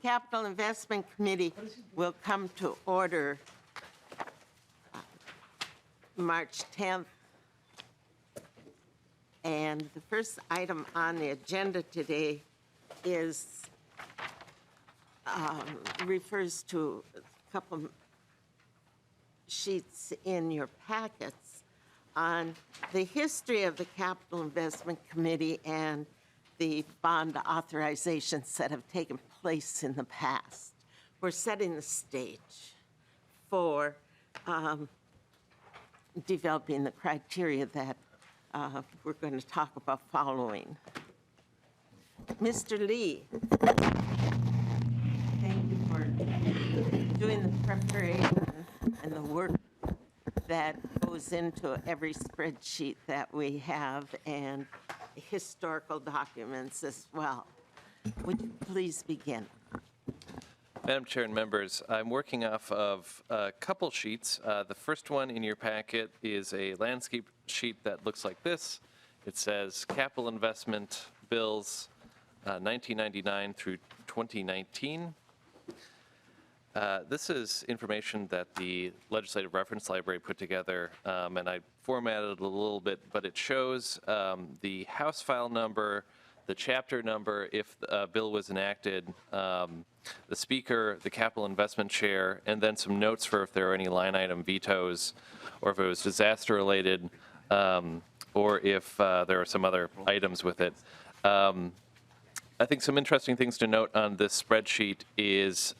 Capital Investment Committee will come to order March 10th. And the first item on the agenda today is refers to a couple sheets in your packets on the history of the Capital Investment Committee and the bond authorizations that have taken place in the past. We're setting the stage for developing the criteria that we're going to talk about following. Mr. Lee, thank you for doing the preparation and the work that goes into every spreadsheet that we have and historical documents as well. Would you please begin? Madam Chair and members, I'm working off of a couple sheets. The first one in your packet is a landscape sheet that looks like this. It says capital investment bills 1999 through 2019. This is information that the Legislative Reference Library put together, and I formatted it a little bit, but it shows the House file number, the chapter number if a bill was enacted, the Speaker, the Capital Investment Chair, and then some notes for if there are any line item vetoes, or if it was disaster related, or if there are some other items with it. I think some interesting things to note on this spreadsheet is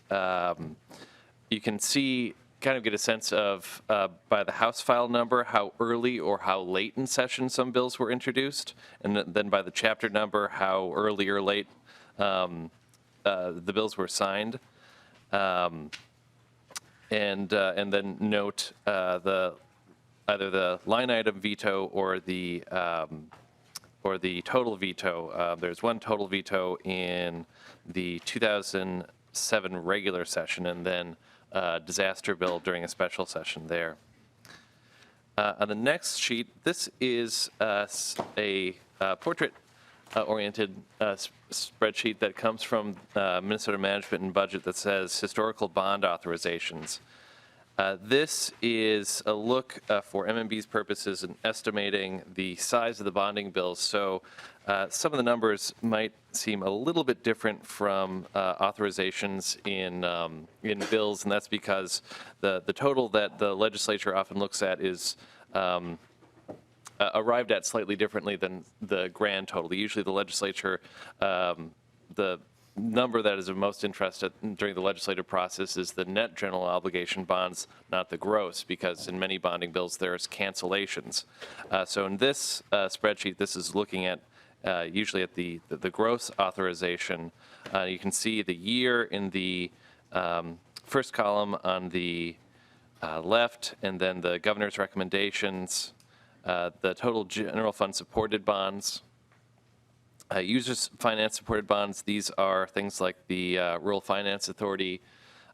you can see, kind of get a sense of, by the House file number, how early or how late in session some bills were introduced, and then by the chapter number, how early or late the bills were signed. And then note either the line item veto or the total veto. There's one total veto in the 2007 regular session, and then disaster bill during a special session there. On the next sheet, this is a portrait-oriented spreadsheet that comes from Minnesota Management and Budget that says historical bond authorizations. This is a look for MMB's purposes in estimating the size of the bonding bills. So some of the numbers might seem a little bit different from authorizations in bills, and that's because the total that the legislature often looks at is arrived at slightly differently than the grand total. Usually the legislature, the number that is of most interest during the legislative process is the net general obligation bonds, not the gross, because in many bonding bills there's cancellations. So in this spreadsheet, this is looking at usually at the gross authorization. You can see the year in the first column on the left, and then the governor's recommendations, the total general fund supported bonds. Users finance supported bonds, these are things like the Rural Finance Authority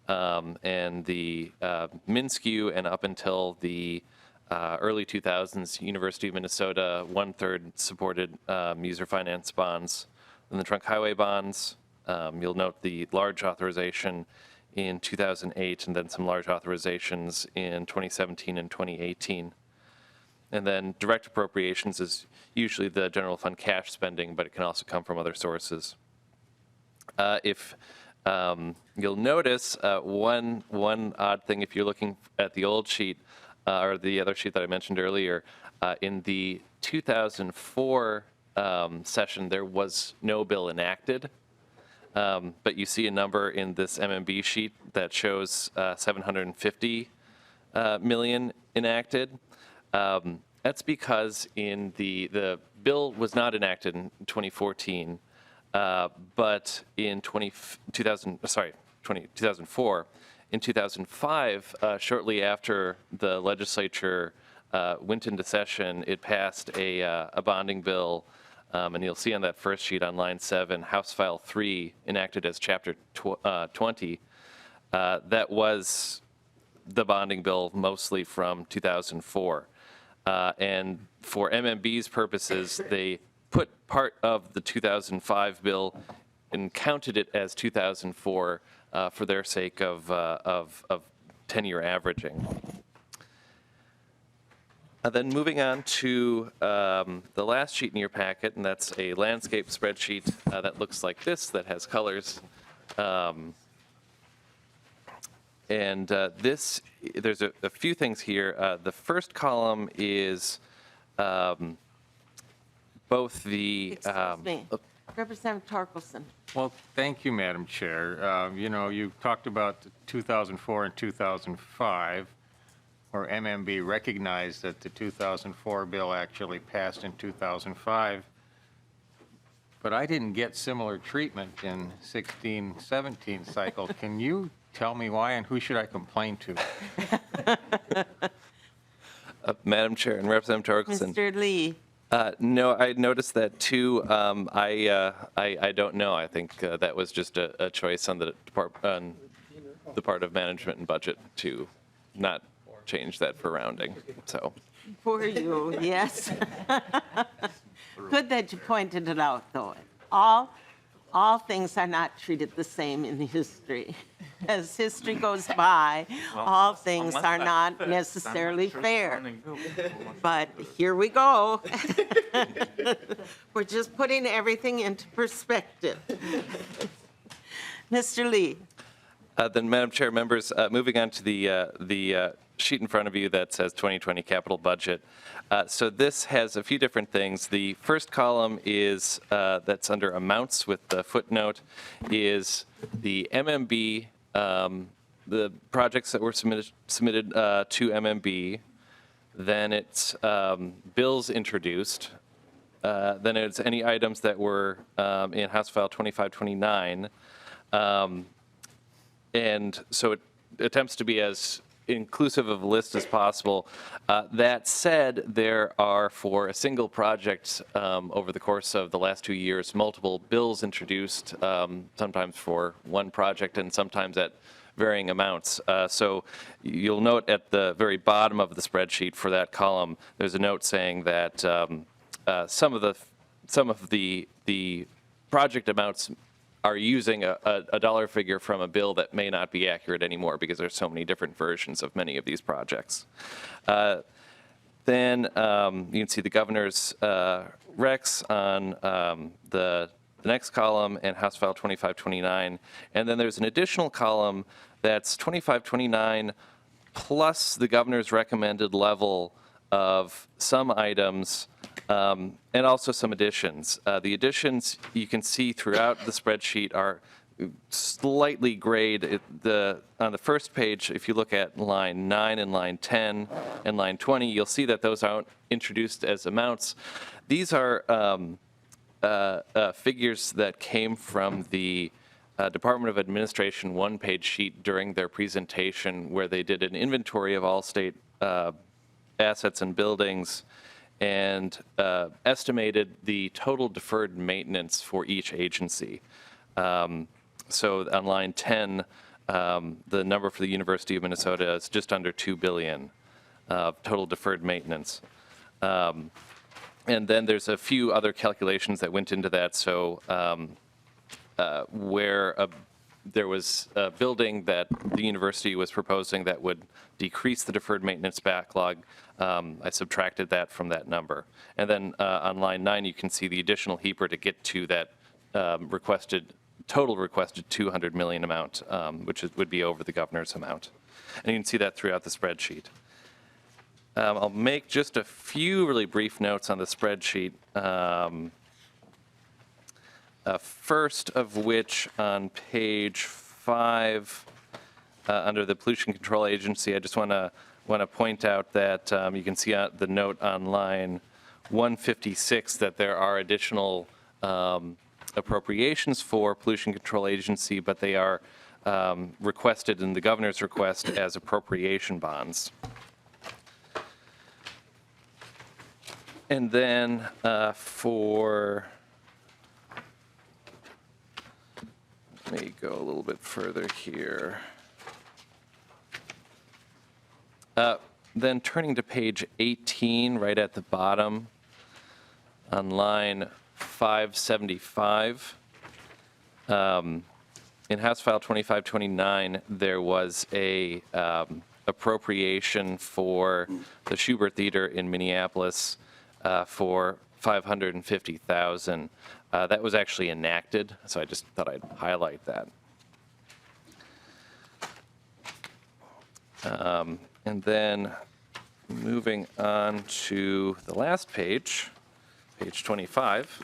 and the MnSCU, and up until the early 2000s, University of Minnesota 1/3 supported user finance bonds. And the trunk highway bonds, you'll note the large authorization in 2008, and then some large authorizations in 2017 and 2018. And then direct appropriations is usually the general fund cash spending, but it can also come from other sources. If you'll notice one odd thing, if you're looking at the old sheet or the other sheet that I mentioned earlier, in the 2004 session there was no bill enacted, but you see a number in this MMB sheet that shows 750 million enacted. That's because in the bill was not enacted in 2014, but in 2004. In 2005, shortly after the legislature went into session, it passed a bonding bill, and you'll see on that first sheet on line 7, House File 3, enacted as Chapter 20. That was the bonding bill mostly from 2004. And for MMB's purposes, they put part of the 2005 bill and counted it as 2004 for their sake of 10-year averaging. Then moving on to the last sheet in your packet, and that's a landscape spreadsheet that looks like this, that has colors. There's a few things here. The first column is both the... Excuse me. Representative Torkelson. Well, thank you, Madam Chair. You know, you talked about 2004 and 2005, where MMB recognized that the 2004 bill actually passed in 2005. But I didn't get similar treatment in 16-17 cycle. Can you tell me why, and who should I complain to? Madam Chair and Representative Torkelson. Mr. Lee. No, I noticed that too. I don't know. I think that was just a choice on the part of management and budget to not change that for rounding. So. For you, yes. Good that you pointed it out, though. All things are not treated the same in history. As history goes by, all things are not necessarily fair. But here we go. We're just putting everything into perspective. Mr. Lee. Then, Madam Chair, members, moving on to the sheet in front of you that says 2020 capital budget. So this has a few different things. The first column is that's under amounts with the footnote is the MMB, the projects that were submitted to MMB. Then it's bills introduced. Then it's any items that were in House File 2529. And so it attempts to be as inclusive of a list as possible. That said, there are, for a single project over the course of the last 2 years, multiple bills introduced, sometimes for one project and sometimes at varying amounts. So you'll note at the very bottom of the spreadsheet for that column, there's a note saying that some of the project amounts are using a dollar figure from a bill that may not be accurate anymore because there's so many different versions of many of these projects. Then you can see the governor's recs on the next column and House File 2529. And then there's an additional column that's 2529 plus the governor's recommended level of some items and also some additions. The additions you can see throughout the spreadsheet are slightly grayed. On the first page, if you look at line 9 and line 10 and line 20, you'll see that those aren't introduced as amounts. These are figures that came from the Department of Administration one-page sheet during their presentation where they did an inventory of all state assets and buildings and estimated the total deferred maintenance for each agency. So on line 10, the number for the University of Minnesota is just under $2 billion total deferred maintenance. And then there's a few other calculations that went into that. So where there was a building that the university was proposing that would decrease the deferred maintenance backlog, I subtracted that from that number. And then on line 9, you can see the additional heaper to get to that total requested $200 million amount, which would be over the governor's amount. And you can see that throughout the spreadsheet. I'll make just a few really brief notes on the spreadsheet. First of which on page 5 under the Pollution Control Agency, I just want to point out that you can see the note on line 156 that there are additional appropriations for Pollution Control Agency, but they are requested in the governor's request as appropriation bonds. And then for, let me go a little bit further here. Then turning to page 18, right at the bottom, on line 575, In House File 2529, there was a appropriation for the Schubert Theater in Minneapolis for $550,000. That was actually enacted, so I just thought I'd highlight that. And then moving on to the last page, page 25.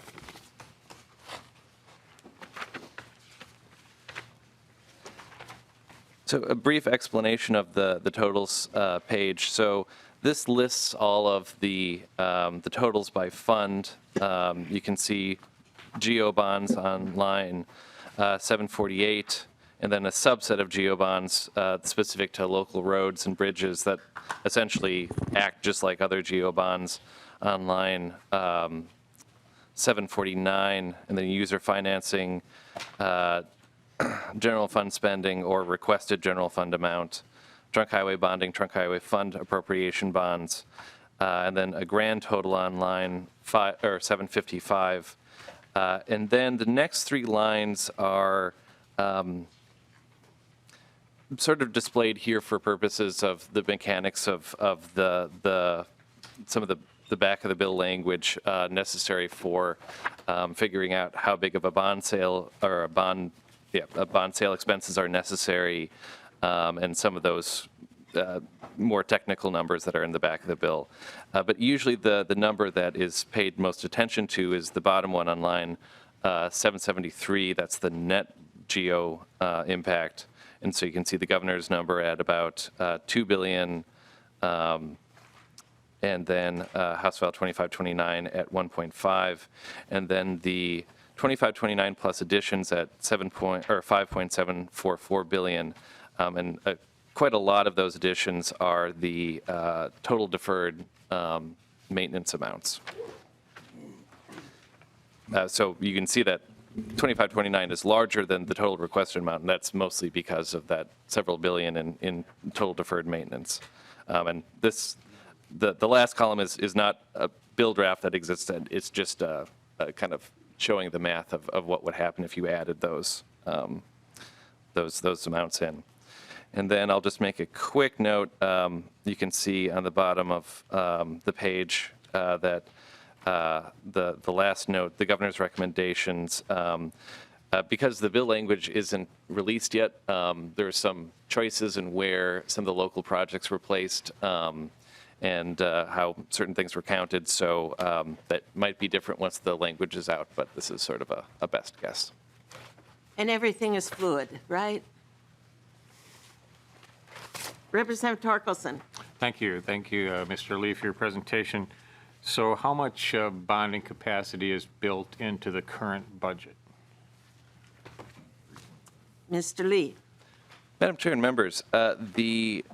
So a brief explanation of the totals page. So this lists all of the totals by fund. You can see GO bonds on line 748, and then a subset of GO bonds specific to local roads and bridges that essentially act just like other GO bonds on line 749, and then user financing, general fund spending or requested general fund amount, trunk highway bonding, trunk highway fund appropriation bonds, and then a grand total on line 755. And then the next three lines are sort of displayed here for purposes of the mechanics of some of the back of the bill language necessary for figuring out how big of a bond sale or a bond sale expenses are necessary, and some of those more technical numbers that are in the back of the bill. But usually the number that is paid most attention to is the bottom one on line 773. That's the net GO impact. And so you can see the governor's number at about $2 billion, and then House File 2529 at 1.5, and then the 2529 plus additions at 5.744 billion, and quite a lot of those additions are the total deferred maintenance amounts. So you can see that 2529 is larger than the total requested amount, and that's mostly because of that several billion in total deferred maintenance. And this, the last column is not a bill draft that exists, and it's just a kind of showing the math of what would happen if you added those amounts in. And then I'll just make a quick note. You can see on the bottom of the page that the last note, the governor's recommendations, because the bill language isn't released yet, there are some choices in where some of the local projects were placed, and how certain things were counted. So that might be different once the language is out, but this is sort of a best guess. And everything is fluid, right? Representative Torkelson. Thank you, Mr. Lee, for your presentation. So how much bonding capacity is built into the current budget? Mr. Lee. Madam Chair and members, the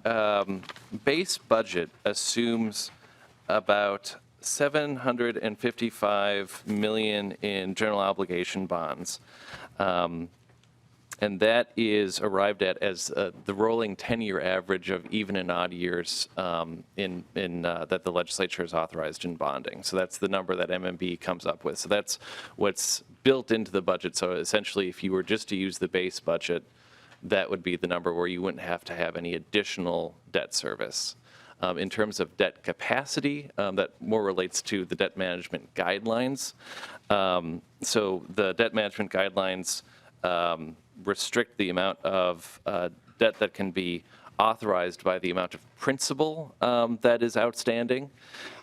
base budget assumes about $755 million in general obligation bonds. And that is arrived at as the rolling 10-year average of even and odd years that the legislature has authorized in bonding. So that's the number that MMB comes up with. So that's what's built into the budget. So essentially, if you were just to use the base budget, that would be the number where you wouldn't have to have any additional debt service. In terms of debt capacity, that more relates to the debt management guidelines. So the debt management guidelines restrict the amount of debt that can be authorized by the amount of principal that is outstanding.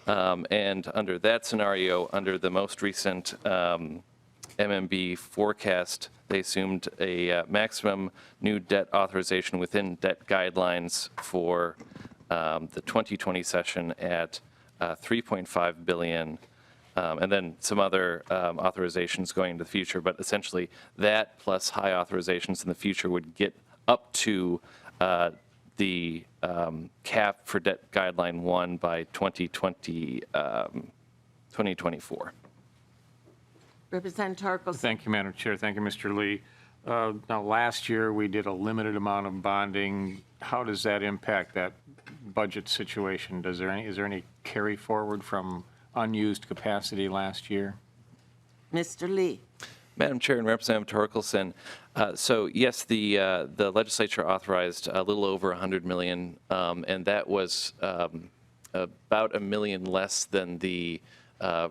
And under that scenario, under the most recent MMB forecast, they assumed a maximum new debt authorization within debt guidelines for the 2020 session at $3.5 billion. And then some other authorizations going into the future, but essentially that plus high authorizations in the future would get up to the cap for debt guideline 1 by 2024. Representative Torkelson. Thank you, Madam Chair. Thank you, Mr. Lee. Now, last year, we did a limited amount of bonding. How does that impact that budget situation? Is there any carry forward from unused capacity last year? Mr. Lee. Madam Chair and Representative Torkelson, so yes, the legislature authorized a little over $100 million, and that was about $1 million less than the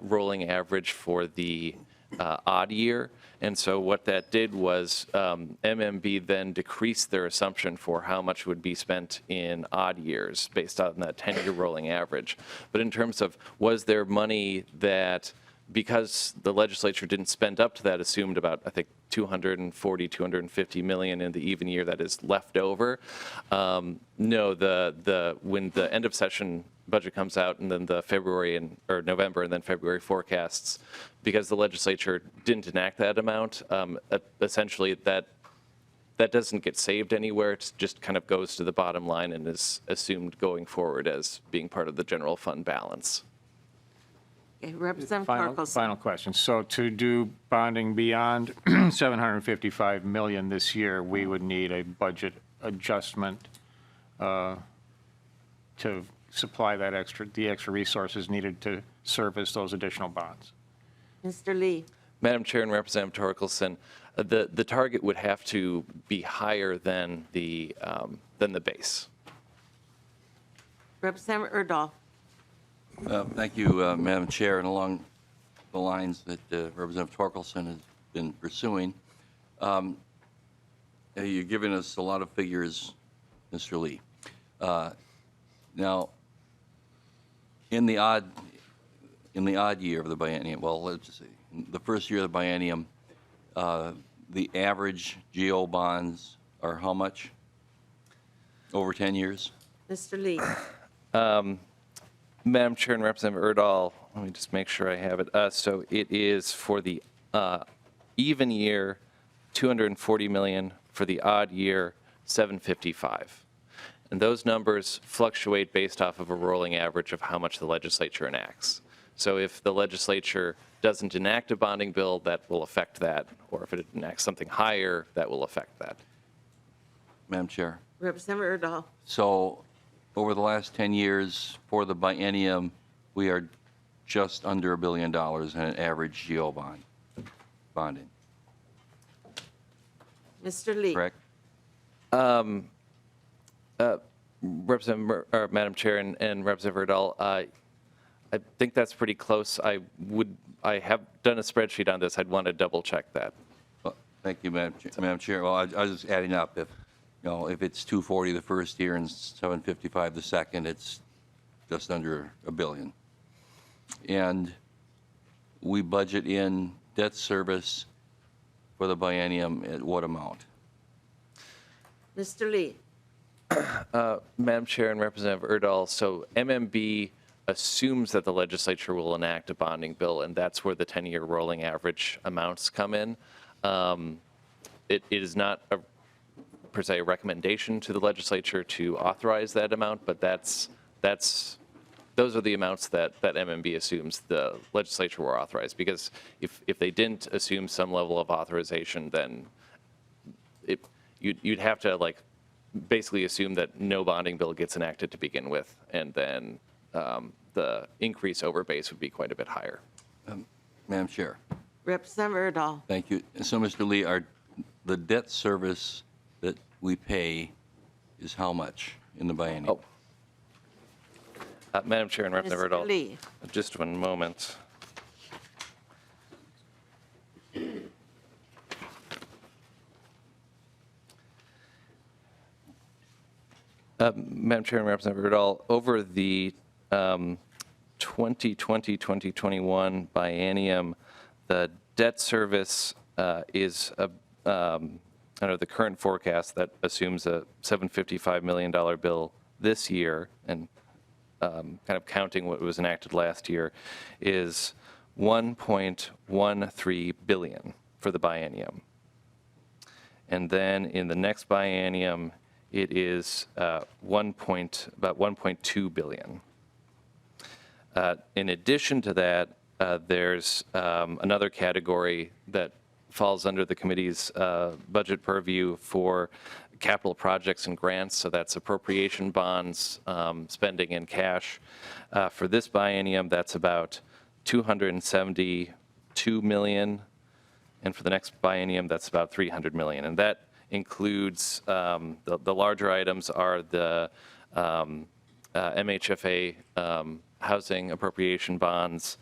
rolling average for the odd year. And so what that did was MMB then decreased their assumption for how much would be spent in odd years based on that 10-year rolling average. But in terms of was there money that, because the legislature didn't spend up to that, assumed about, I think, 250 million in the even year that is left over. No, when the end of session budget comes out and then the or November and then February forecasts, because the legislature didn't enact that amount, essentially that doesn't get saved anywhere. It just kind of goes to the bottom line and is assumed going forward as being part of the general fund balance. Okay, Representative Final Torkelson. question. So to do bonding beyond 755 million this year, we would need a budget adjustment to supply the extra resources needed to service those additional bonds. Mr. Lee. Madam Chair and Representative Torkelson, the target would have to be higher than the base. Representative Erdahl. Thank you, Madam Chair, and along the lines that Representative Torkelson has been pursuing, you're giving us a lot of figures, Mr. Lee. Now, in the odd year of the biennium, well, let's just say the first year of the biennium, the average GO bonds are how much over 10 years? Mr. Lee. Madam Chair and Representative Erdahl, let me just make sure I have it. So it is for the even year, 240 million. For the odd year, 755. And those numbers fluctuate based off of a rolling average of how much the legislature enacts. So if the legislature doesn't enact a bonding bill, that will affect that. Or if it enacts something higher, that will affect that. Madam Chair. Representative Erdahl. So over the last 10 years for the biennium, we are just under $1 billion in an average GO bonding. Mr. Lee. Correct? Madam Chair and Representative Erdahl, I think that's pretty close. I have done a spreadsheet on this. I'd want to double check that. Well, thank you, Madam Chair. Well, I was just adding up. If it's 240 the first year and 755 the second, it's just under $1 billion. And we budget in debt service for the biennium at what amount? Mr. Lee. Madam Chair and Representative Erdahl, so MMB assumes that the legislature will enact a bonding bill, and that's where the 10-year rolling average amounts come in. It is not per se a recommendation to the legislature to authorize that amount, but those are the amounts that MMB assumes the legislature will authorize. Because if they didn't assume some level of authorization, then you'd have to basically assume that no bonding bill gets enacted to begin with, and then the increase over base would be quite a bit higher. Madam Chair. Representative Erdahl. Thank you. So, Mr. Lee, the debt service that we pay is how much in the biennium? Madam Chair and Representative Mr. Erdahl, Lee. just one moment. Madam Chair and Representative Erdahl, over the 2020-2021 biennium, the debt service is under the current forecast that assumes a $755 million bill this year, and kind of counting what was enacted last year, is $1.13 billion for the biennium. And then in the next biennium, it is about $1.2 billion. In addition to that, there's another category that falls under the committee's budget purview for capital projects and grants, so that's appropriation bonds, spending in cash. For this biennium, that's about $272 million. and for the next biennium, that's about $300 million. And that includes the larger items are the MHFA housing appropriation bonds,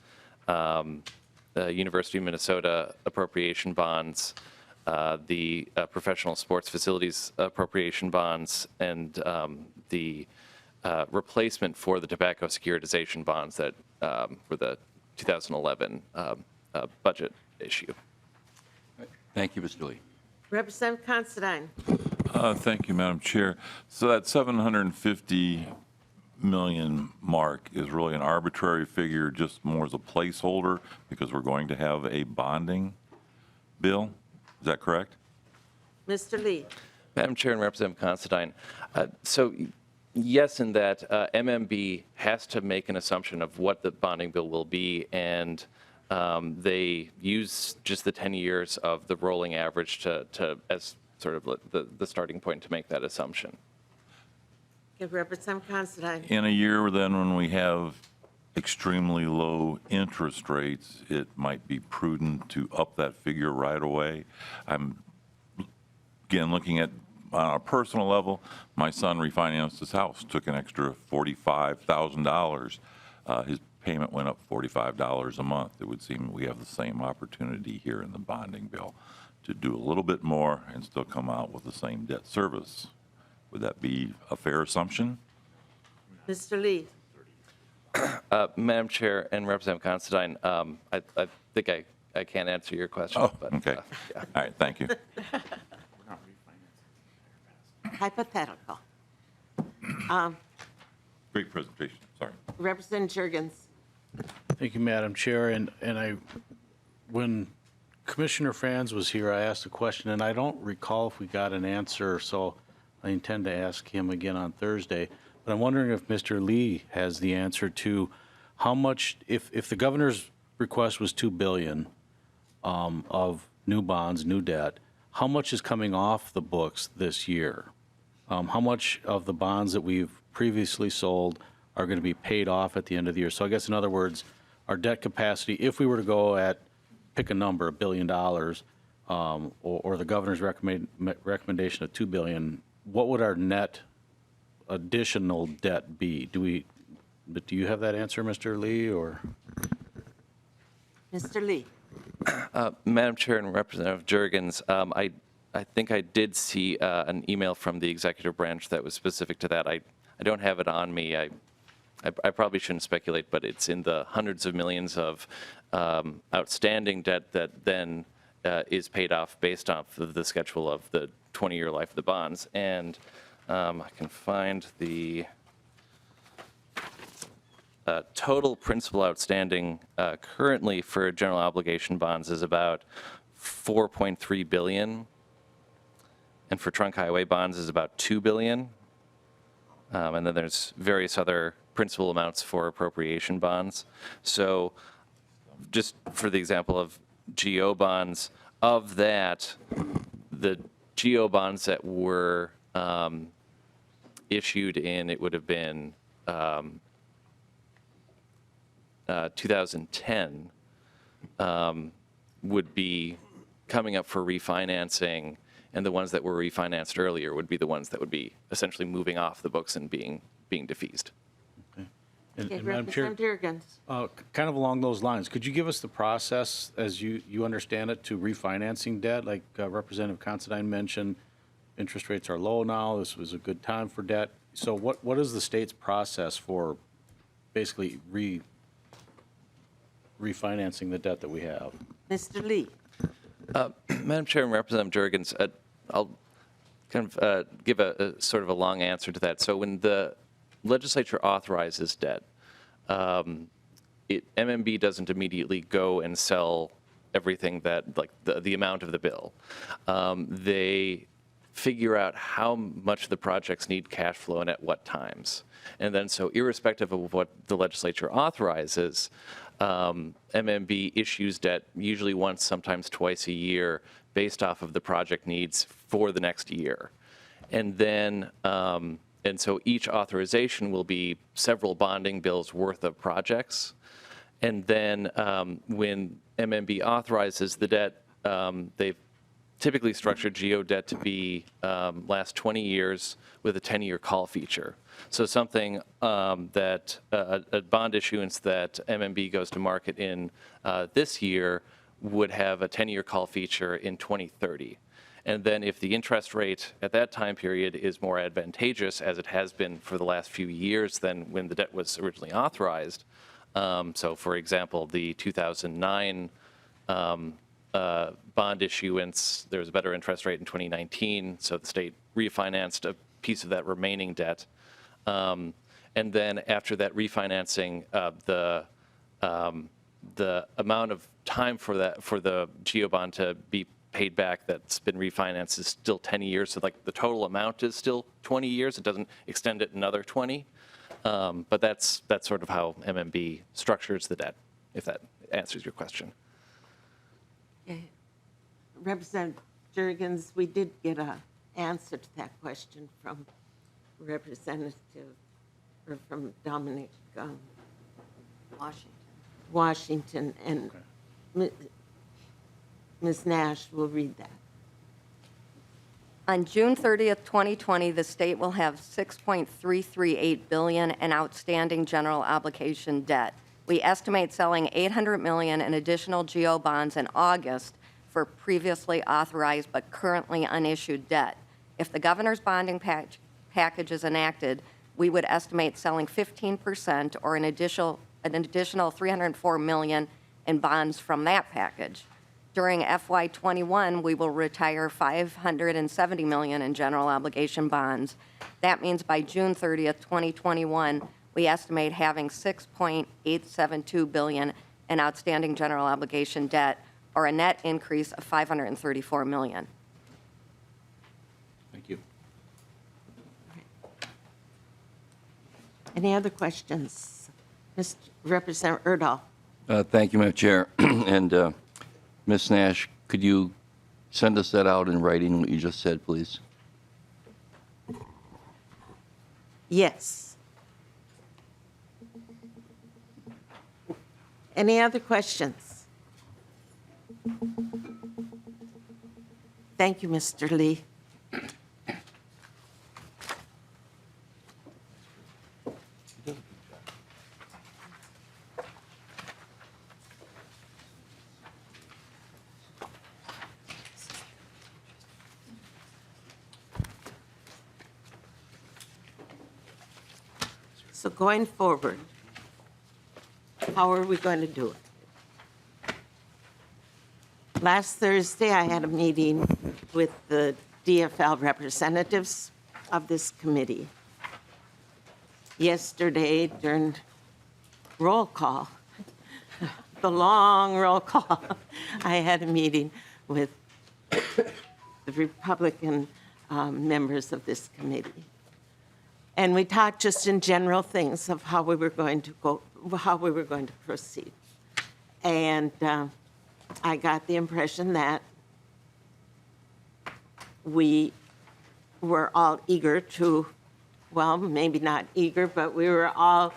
University of Minnesota appropriation bonds, the professional sports facilities appropriation bonds, and the replacement for the tobacco securitization bonds that were the 2011 budget issue. Thank you, Mr. Lee. Representative Considine. Thank you, Madam Chair. So that 750 million mark is really an arbitrary figure, just more as a placeholder, because we're going to have a bonding bill? Is that correct? Mr. Lee. Madam Chair and Representative Considine, so yes, in that MMB has to make an assumption of what the bonding bill will be, and they use just the 10 years of the rolling average to as sort of the starting point to make that assumption. Okay, Representative Considine. In a year then when we have extremely low interest rates, it might be prudent to up that figure right away. I'm, again, looking at on a personal level, my son refinanced his house, took an extra $45,000. His payment went up $45 a month. It would seem we have the same opportunity here in the bonding bill to do a little bit more and still come out with the same debt service. Would that be a fair assumption? Mr. Lee. Madam Chair and Representative Considine, I think I can't answer your question. Oh, but, okay. Yeah. All right, thank you. Hypothetical. Great presentation, sorry. Representative Jurgens. Thank you, Madam Chair. And when Commissioner Franz was here, I asked a question, and I don't recall if we got an answer, so I intend to ask him again on Thursday. But I'm wondering if Mr. Lee has the answer to how much, if the governor's request was $2 billion of new bonds, new debt, how much is coming off the books this year? How much of the bonds that we've previously sold are going to be paid off at the end of the year? So I guess, in other words, our debt capacity, if we were to go at, pick a number, $1 billion, or the governor's recommendation of $2 billion, what would our net additional debt be? Do you have that answer, Mr. Lee, or? Mr. Lee. Madam Chair and Representative Jurgens, I think I did see an email from the executive branch that was specific to that. I don't have it on me. I probably shouldn't speculate, but it's in the hundreds of millions of outstanding debt that then is paid off based off of the schedule of the 20-year life of the bonds. And I can find the total principal outstanding currently for general obligation bonds is about $4.3 billion, and for trunk highway bonds is about $2 billion. And then there's various other principal amounts for appropriation bonds. So just for the example of GO bonds, of that, the GO bonds that were issued in, it would have been 2010, would be coming up for refinancing, and the ones that were refinanced earlier would be the ones that would be essentially moving off the books and being defeased. Okay, And Madam Chair, Representative Jurgens. kind of along those lines, could you give us the process as you understand it to refinancing debt? Like Representative Considine mentioned, interest rates are low now. This was a good time for debt. So what is the state's process for basically refinancing the debt that we have? Mr. Lee. Madam Chair and Representative Jurgens, I'll kind of give a sort of a long answer to that. So when the legislature authorizes debt, MMB doesn't immediately go and sell everything that, like the amount of the bill. They figure out how much the projects need cash flow and at what times. And then so irrespective of what the legislature authorizes, MMB issues debt usually once, sometimes twice a year based off of the project needs for the next year. And then, and so each authorization will be several bonding bills worth of projects. And then when MMB authorizes the debt, they've typically structured GO debt to be last 20 years with a 10-year call feature. So something that a bond issuance that MMB goes to market in this year would have a 10-year call feature in 2030. And then if the interest rate at that time period is more advantageous, as it has been for the last few years than when the debt was originally authorized, so for example, the 2009 bond issuance, there was a better interest rate in 2019, so the state refinanced a piece of that remaining debt. And then after that refinancing, the amount of time for the GO bond to be paid back that's been refinanced is still 10 years. So like the total amount is still 20 years. It doesn't extend it another 20. But that's sort of how MMB structures the debt, if that answers your question. Okay. Representative Jurgens, we did get an answer to that question from Representative, or from Dominic Washington, and Ms. Nash will read that. On June 30th, 2020, the state will have $6.338 billion in outstanding general obligation debt. We estimate selling $800 million in additional GO bonds in August for previously authorized but currently unissued debt. If the governor's bonding package is enacted, we would estimate selling 15% or an additional $304 million in bonds from that package. During FY21, we will retire $570 million in general obligation bonds. That means by June 30th, 2021, we estimate having $6.872 billion in outstanding general obligation debt, or a net increase of $534 million. Thank you. Any other questions? Mr. Representative Erdahl. Thank you, Madam Chair. And Ms. Nash, could you send us that out in writing, what you just said, please? Yes. Any other questions? Thank you, Mr. Lee. So going forward, how are we going to do it? Last Thursday, I had a meeting with the DFL representatives of this committee. Yesterday, during roll call, the long roll call, I had a meeting with the Republican members of this committee. And we talked just in general things of how we were going to go, how we were going to proceed. And I got the impression that we were all eager to, well, maybe not eager, but we were all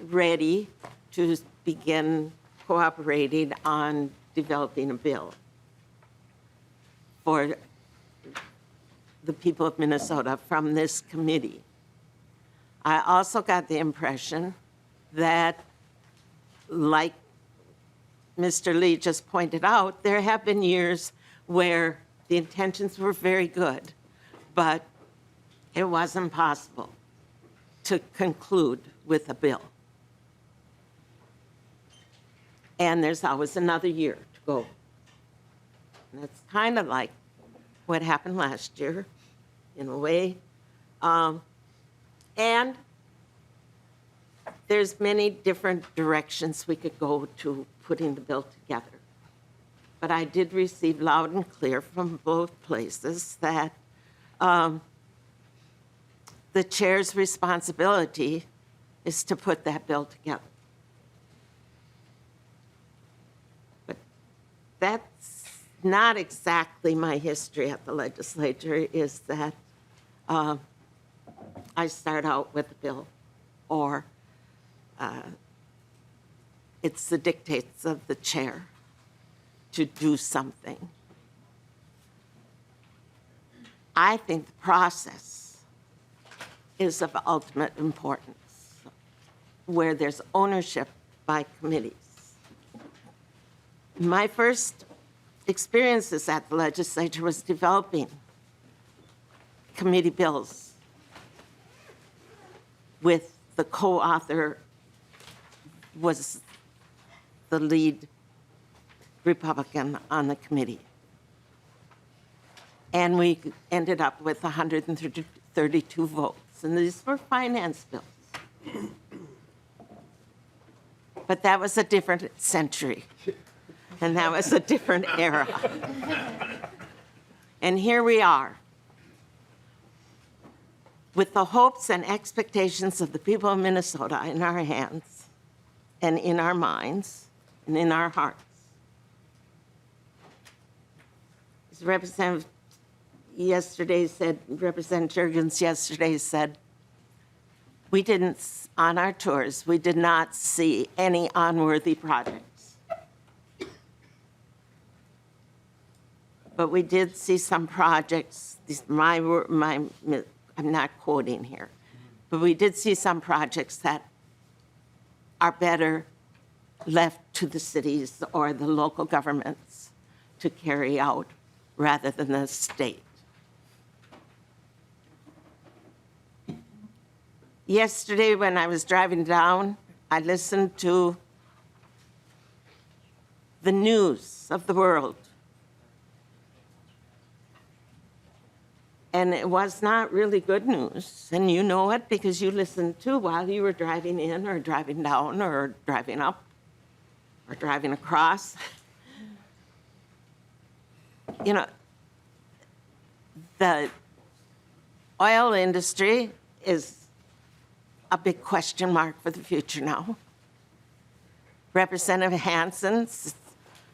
ready to begin cooperating on developing a bill for the people of Minnesota from this committee. I also got the impression that, like Mr. Lee just pointed out, there have been years where the intentions were very good, but it wasn't possible to conclude with a bill. And there's always another year to go. And it's kind of like what happened last year, in a way. And there's many different directions we could go to putting the bill together. But I did receive loud and clear from both places that the chair's responsibility is to put that bill together. But that's not exactly my history at the legislature, is that I start out with a bill, or it's the dictates of the chair. to do something. I think the process is of ultimate importance, where there's ownership by committees. My first experiences at the legislature was developing committee bills with the co-author was the lead Republican on the committee. And we ended up with 132 votes, and these were finance bills. But that was a different century, and that was a different era. And here we are, with the hopes and expectations of the people of Minnesota in our hands, and in our minds, and in our hearts. As Representative Jurgens yesterday said, we didn't, on our tours, we did not see any unworthy projects. But we did see some projects, I'm not quoting here, but we did see some projects that are better left to the cities or the local governments to carry out rather than the state. Yesterday, when I was driving down, I listened to the news of the world. And it was not really good news. And you know it because you listened to while you were driving in or driving down or driving up or driving across. You know, the oil industry is a big question mark for the future now. Representative Hansen's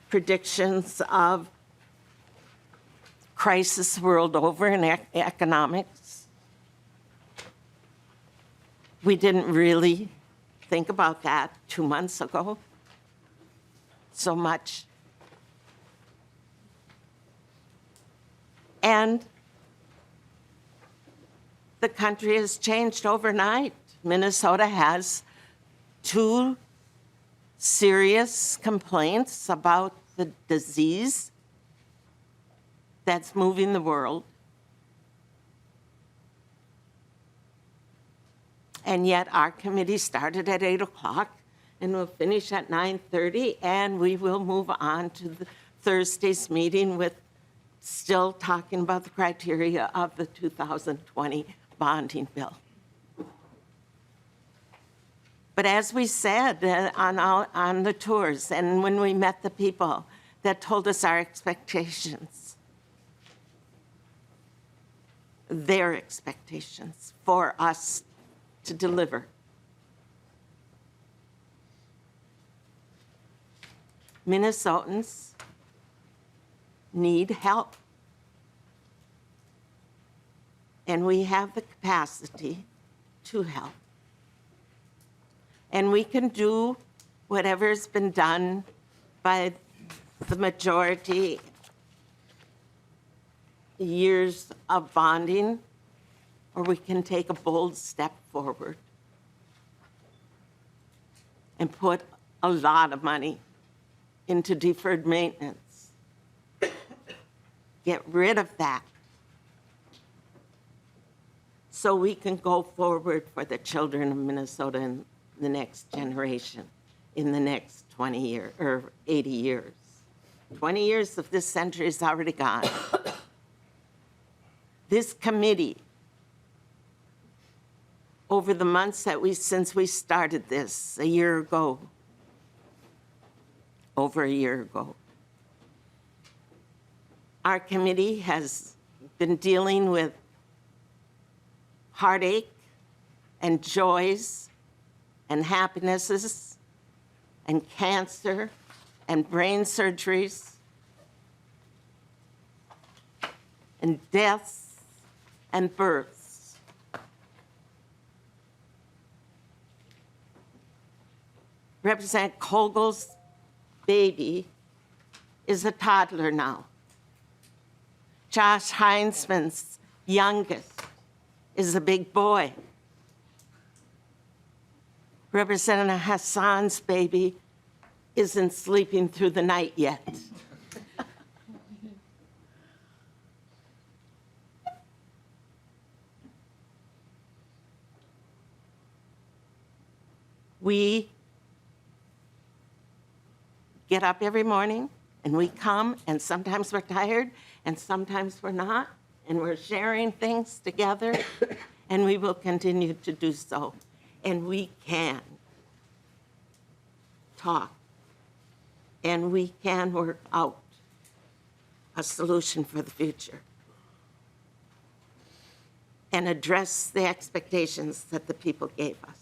predictions of crisis world over in economics. We didn't really think about that 2 months ago so much. And the country has changed overnight. Minnesota has 2 serious complaints about the disease that's moving the world. And yet our committee started at 8 o'clock and will finish at 9:30, and we will move on to the Thursday's meeting with still talking about the criteria of the 2020 bonding bill. But as we said on the tours and when we met the people that told us our expectations, their expectations for us to deliver. Minnesotans need help. And we have the capacity to help. And we can do whatever's been done by the majority years of bonding, or we can take a bold step forward and put a lot of money into deferred maintenance. Get rid of that so we can go forward for the children of Minnesota in the next generation, in the next 20 years or 80 years. 20 years of this century is already gone. This committee, over the months that since we started this a year ago, over a year ago, our committee has been dealing with heartache and joys and happinesses and cancer and brain surgeries and deaths and births. Representative Kogel's baby is a toddler now. Josh Heinzman's youngest is a big boy. Representative Hassan's baby isn't sleeping through the night yet. We get up every morning and we come, and sometimes we're tired and sometimes we're not, and we're sharing things together, and we will continue to do so. And we can talk, and we can work out a solution for the future and address the expectations that the people gave us.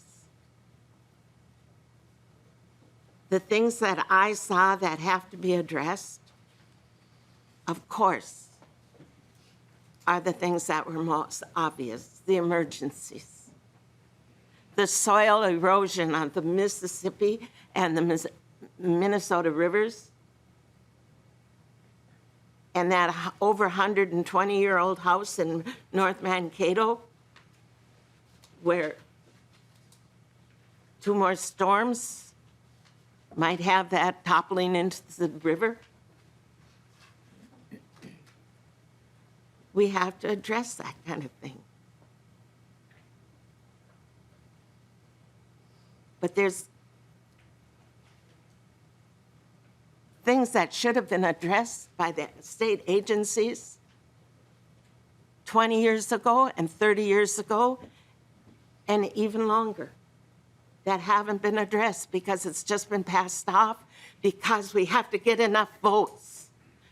The things that I saw that have to be addressed, of course, are the things that were most obvious, the emergencies. The soil erosion on the Mississippi and the Minnesota rivers, and that over 120-year-old house in North Mankato, where 2 more storms might have that toppling into the river. We have to address that kind of thing. But there's things that should have been addressed by the state agencies 20 years ago and 30 years ago and even longer that haven't been addressed because it's just been passed off because we have to get enough votes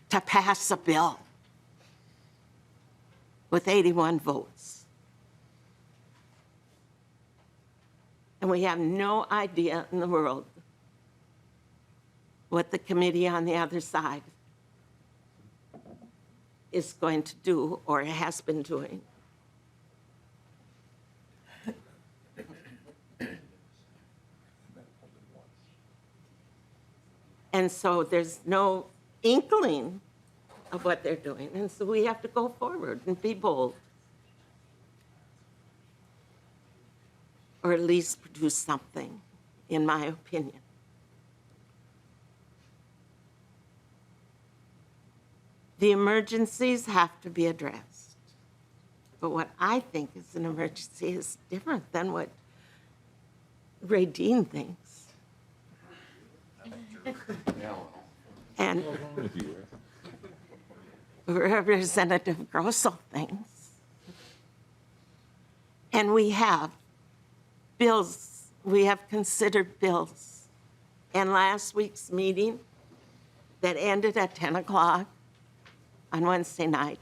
to pass a bill with 81 votes. And we have no idea in the world what the committee on the other side is going to do or has been doing. And so there's no inkling of what they're doing. And so we have to go forward and be bold. Or at least produce something, in my opinion. The emergencies have to be addressed. But what I think is an emergency is different than what Ray Dean thinks. And Representative Grosso thinks. And we have bills, we have considered bills. And last week's meeting that ended at 10 o'clock on Wednesday night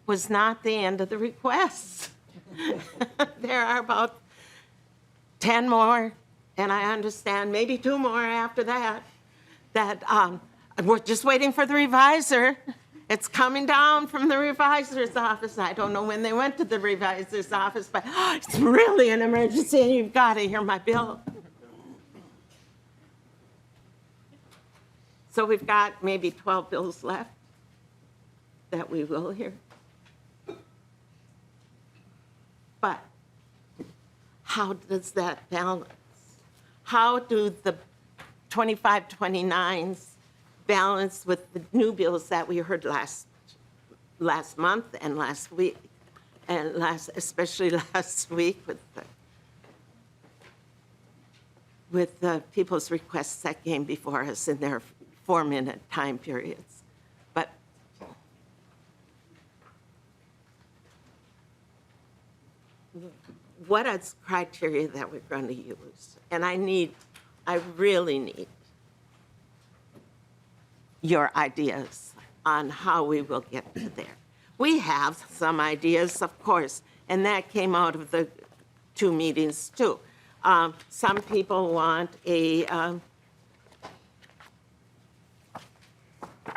was not the end of the requests. There are about 10 more, and I understand maybe 2 more after that, we're just waiting for the reviser. It's coming down from the revisor's office. I don't know when they went to the revisor's office, but it's really an emergency and you've got to hear my bill. So we've got maybe 12 bills left that we will hear. But how does that balance? How do the 2529s balance with the new bills that we heard last month and last week, and especially last week with the people's requests that came before us in their 4-minute time periods? But what is criteria that we're going to use? And I really need your ideas on how we will get to there. We have some ideas, of course, and that came out of the 2 meetings too. Some people want a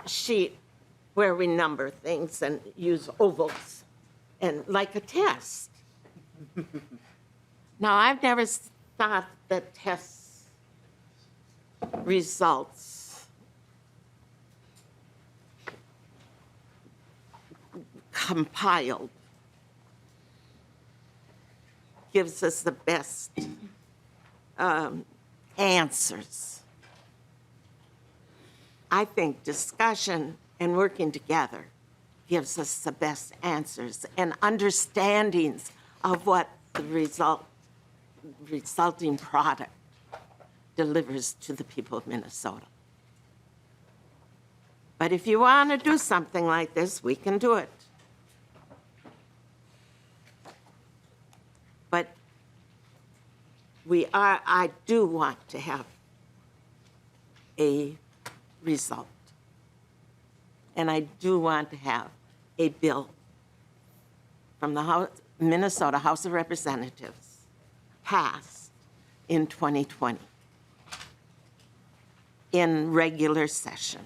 sheet where we number things and use ovals and like a test. Now, I've never thought that test results compiled gives us the best answers. I think discussion and working together gives us the best answers and understandings of what the resulting product delivers to the people of Minnesota. But if you want to do something like this, we can do it. But I do want to have a result. And I do want to have a bill from the Minnesota House of Representatives passed in 2020 in regular session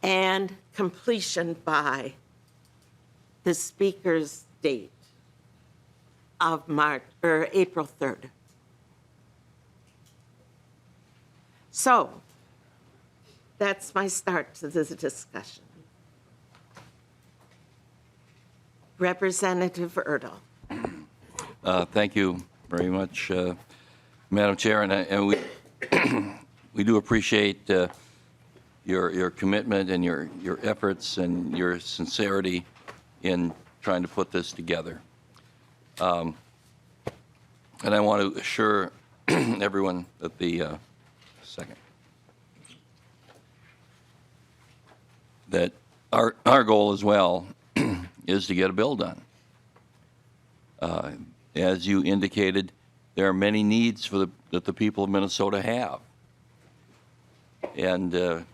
and completion by the speaker's date of April 3rd. So that's my start to this discussion. Representative Erdahl. Thank you very much, Madam Chair, and we we do appreciate your commitment and your efforts and your sincerity in trying to put this together. And I want to assure everyone that that our goal as well is to get a bill done. As you indicated, there are many needs that the people of Minnesota have. And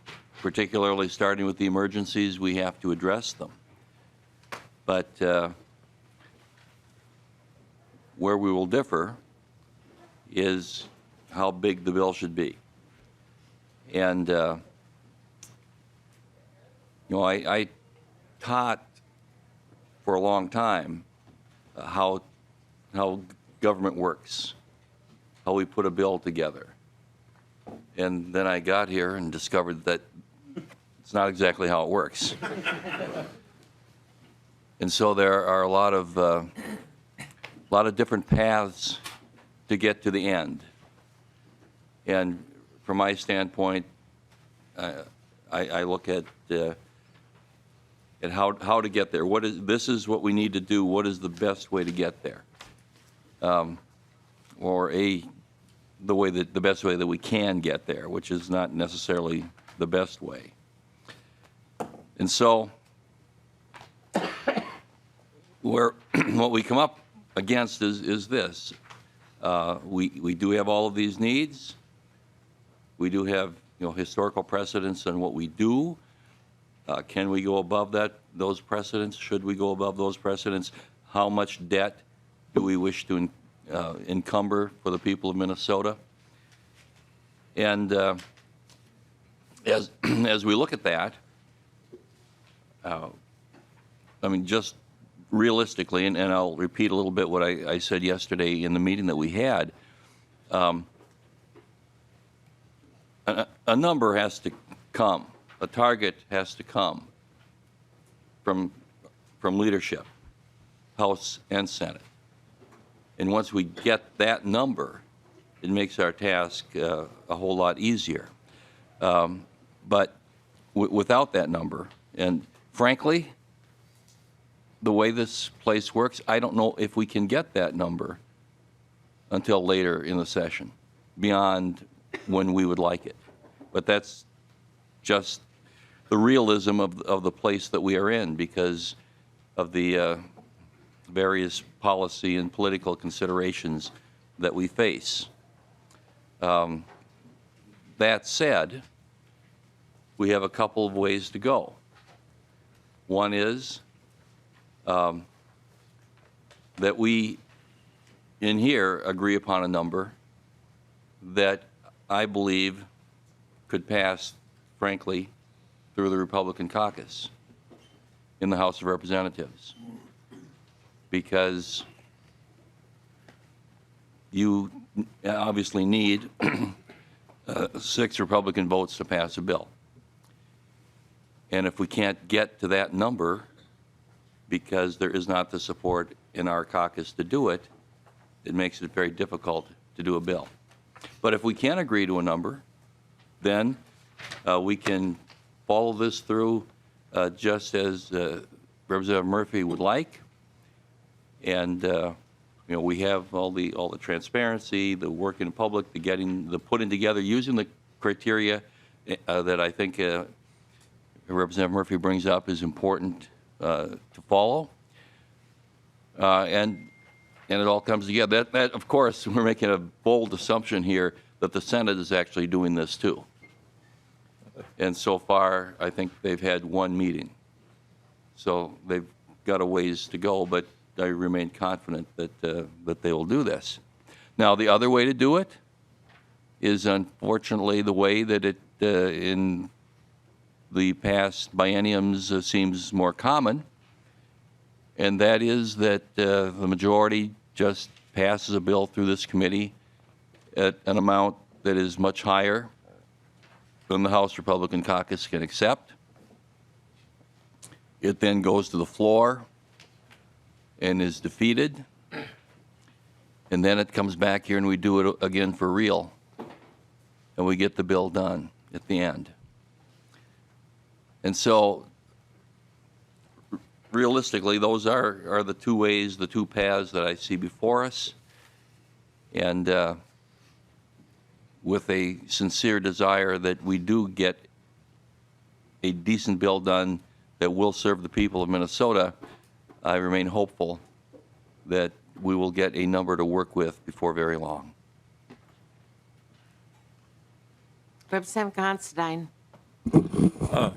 particularly starting with the emergencies, we have to address them. But where we will differ is how big the bill should be. And, I taught for a long time how government works, how we put a bill together. And then I got here and discovered that it's not exactly how it works. And so there are a lot of different paths to get to the end. And from my standpoint, I look at how to get there. This is what we need to do. What is the best way to get there? Or the best way that we can get there, which is not necessarily the best way. And so, what we come up against is this. We do have all of these needs. We do have historical precedents on what we do. Can we go above those precedents? Should we go above those precedents? How much debt do we wish to encumber for the people of Minnesota? And as we look at that, just realistically, and I'll repeat a little bit what I said yesterday in the meeting that we had, a number has to come, a target has to come from leadership, House and Senate. And once we get that number, it makes our task a whole lot easier. But without that number, and frankly, the way this place works, I don't know if we can get that number until later in the session, beyond when we would like it. But that's just the realism of the place that we are in because of the various policy and political considerations that we face. That said, we have a couple of ways to go. One is that we in here agree upon a number that I believe could pass, frankly, through the Republican caucus in the House of Representatives. Because you obviously need 6 Republican votes to pass a bill. And if we can't get to that number because there is not the support in our caucus to do it, it makes it very difficult to do a bill. But if we can agree to a number, then we can follow this through just as Representative Murphy would like. And we have all the transparency, the work in public, the putting together, using the criteria that I think Representative Murphy brings up is important to follow. And it all comes together. That, of course, we're making a bold assumption here that the Senate is actually doing this too. And so far, I think they've had one meeting. So they've got a ways to go, but I remain confident that they will do this. Now, the other way to do it is unfortunately the way that it in the past bienniums seems more common, and that is that the majority just passes a bill through this committee at an amount that is much higher than the House Republican caucus can accept. It then goes to the floor and is defeated, and then it comes back here and we do it again for real, and we get the bill done at the end. And so realistically, those are the two ways, the two paths that I see before us. And with a sincere desire that we do get a decent bill done that will serve the people of Minnesota, I remain hopeful that we will get a number to work with before very long. Representative Considine.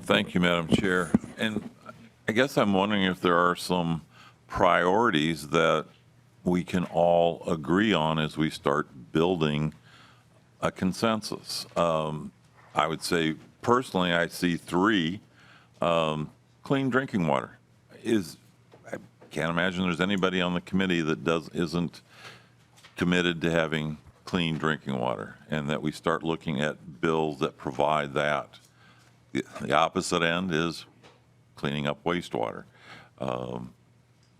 Thank you, Madam Chair. And I guess I'm wondering if there are some priorities that we can all agree on as we start building a consensus. I would say, personally, I see three. Clean drinking water I can't imagine there's anybody on the committee that isn't committed to having clean drinking water, and that we start looking at bills that provide that. The opposite end is cleaning up wastewater.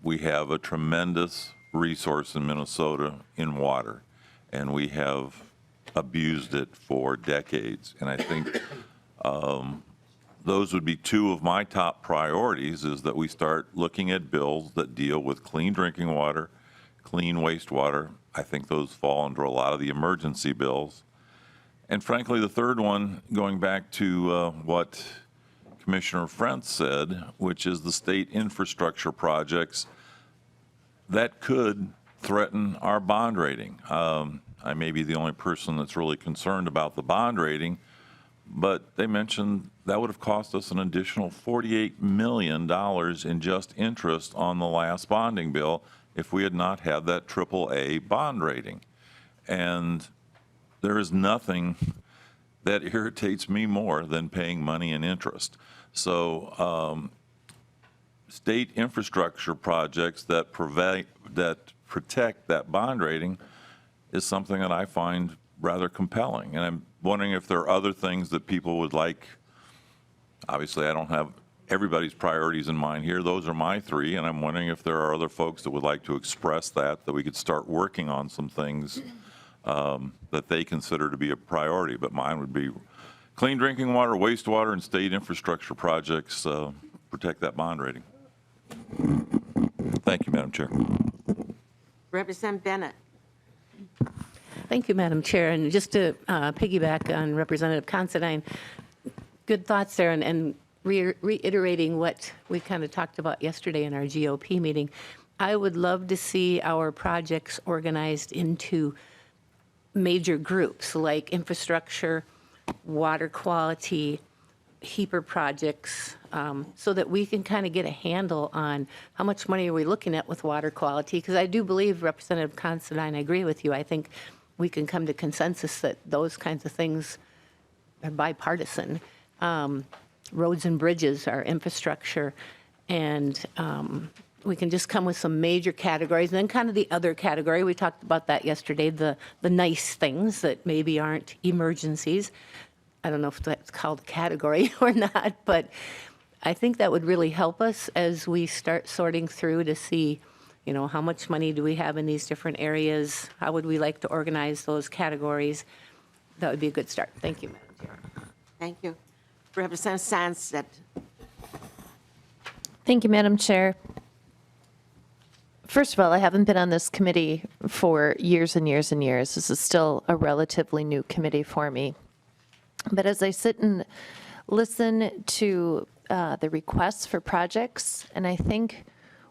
We have a tremendous resource in Minnesota in water, and we have abused it for decades. And I think those would be two of my top priorities, is that we start looking at bills that deal with clean drinking water, clean wastewater. I think those fall under a lot of the emergency bills. And frankly, the third one, going back to what Commissioner Frentz said, which is the state infrastructure projects that could threaten our bond rating. I may be the only person that's really concerned about the bond rating, but they mentioned that would have cost us an additional $48 million in just interest on the last bonding bill if we had not had that AAA bond rating. And there is nothing that irritates me more than paying money in interest. So state infrastructure projects that protect that bond rating is something that I find rather compelling. And I'm wondering if there are other things that people would like. Obviously, I don't have everybody's priorities in mind here. Those are my three, and I'm wondering if there are other folks that would like to express that we could start working on some things that they consider to be a priority. But mine would be clean drinking water, wastewater, and state infrastructure projects protect that bond rating. Thank you, Madam Chair. Representative Bennett. Thank you, Madam Chair. And just to piggyback on Representative Considine, good thoughts there, and reiterating what we kind of talked about yesterday in our GOP meeting. I would love to see our projects organized into major groups like infrastructure, water quality, HEAPR projects, so that we can kind of get a handle on how much money are we looking at with water quality. Because I do believe, Representative Considine, I agree with you. I think we can come to consensus that those kinds of things are bipartisan. Roads and bridges are infrastructure, and we can just come with some major categories. And then kind of the other category, we talked about that yesterday, the nice things that maybe aren't emergencies. I don't know if that's called a category or not, but I think that would really help us as we start sorting through to see, how much money do we have in these different areas? How would we like to organize those categories? That would be a good start. Thank you, Madam Chair. Thank you. Representative Sandstedt. Thank you, Madam Chair. First of all, I haven't been on this committee for years and years and years. This is still a relatively new committee for me. But as I sit and listen to the requests for projects, and I think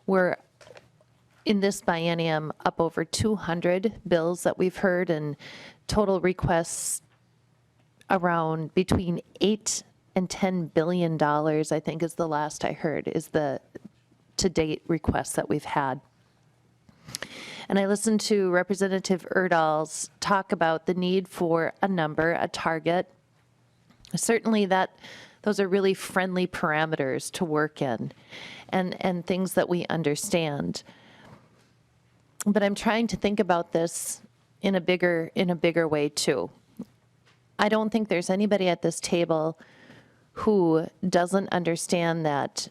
we're in this biennium up over 200 bills that we've heard, and total requests around between $8 and $10 billion, I think is the last I heard, is the to-date requests that we've had. And I listened to Representative Erdahl's talk about the need for a number, a target. Certainly those are really friendly parameters to work in and things that we understand. But I'm trying to think about this in a bigger way too. I don't think there's anybody at this table who doesn't understand that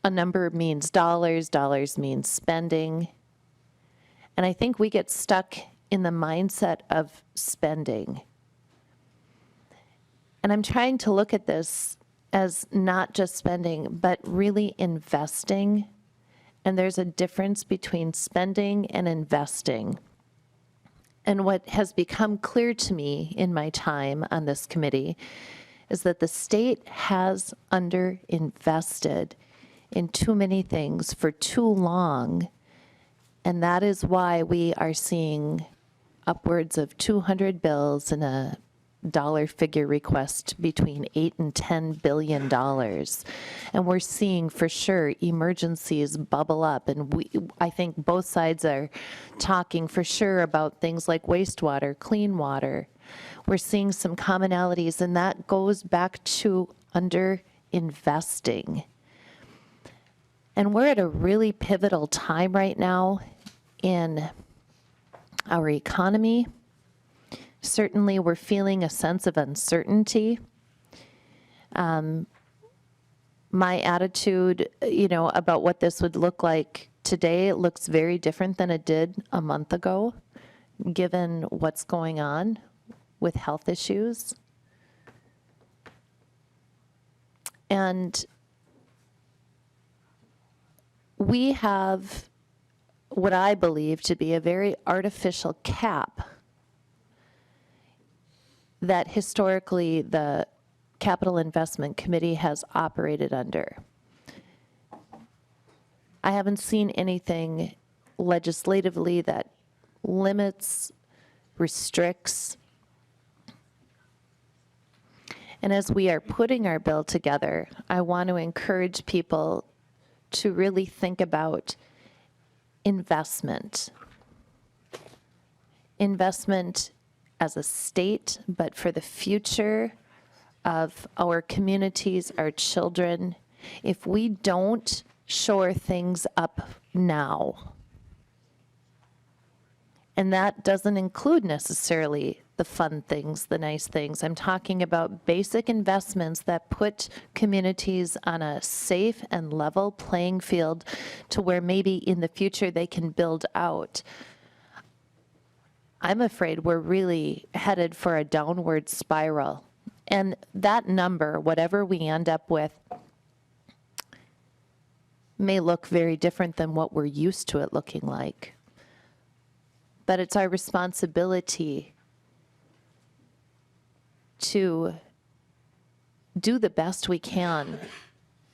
a number means dollars, dollars means spending. And I think we get stuck in the mindset of spending. And I'm trying to look at this as not just spending, but really investing. And there's a difference between spending and investing. And what has become clear to me in my time on this committee is that the state has underinvested in too many things for too long. And that is why we are seeing upwards of 200 bills and a dollar figure request between $8 and $10 billion. And we're seeing for sure emergencies bubble up. And I think both sides are talking for sure about things like wastewater, clean water. We're seeing some commonalities, and that goes back to underinvesting. And we're at a really pivotal time right now in our economy. Certainly, we're feeling a sense of uncertainty. My attitude, about what this would look like today, it looks very different than it did a month ago, given what's going on with health issues. And we have what I believe to be a very artificial cap that historically the Capital Investment Committee has operated under. I haven't seen anything legislatively that limits, restricts. And as we are putting our bill together, I want to encourage people to really think about investment. Investment as a state, but for the future of our communities, our children. If we don't shore things up now, and that doesn't include necessarily the fun things, the nice things. I'm talking about basic investments that put communities on a safe and level playing field to where maybe in the future they can build out. I'm afraid we're really headed for a downward spiral. And that number, whatever we end up with, may look very different than what we're used to it looking like. But it's our responsibility to do the best we can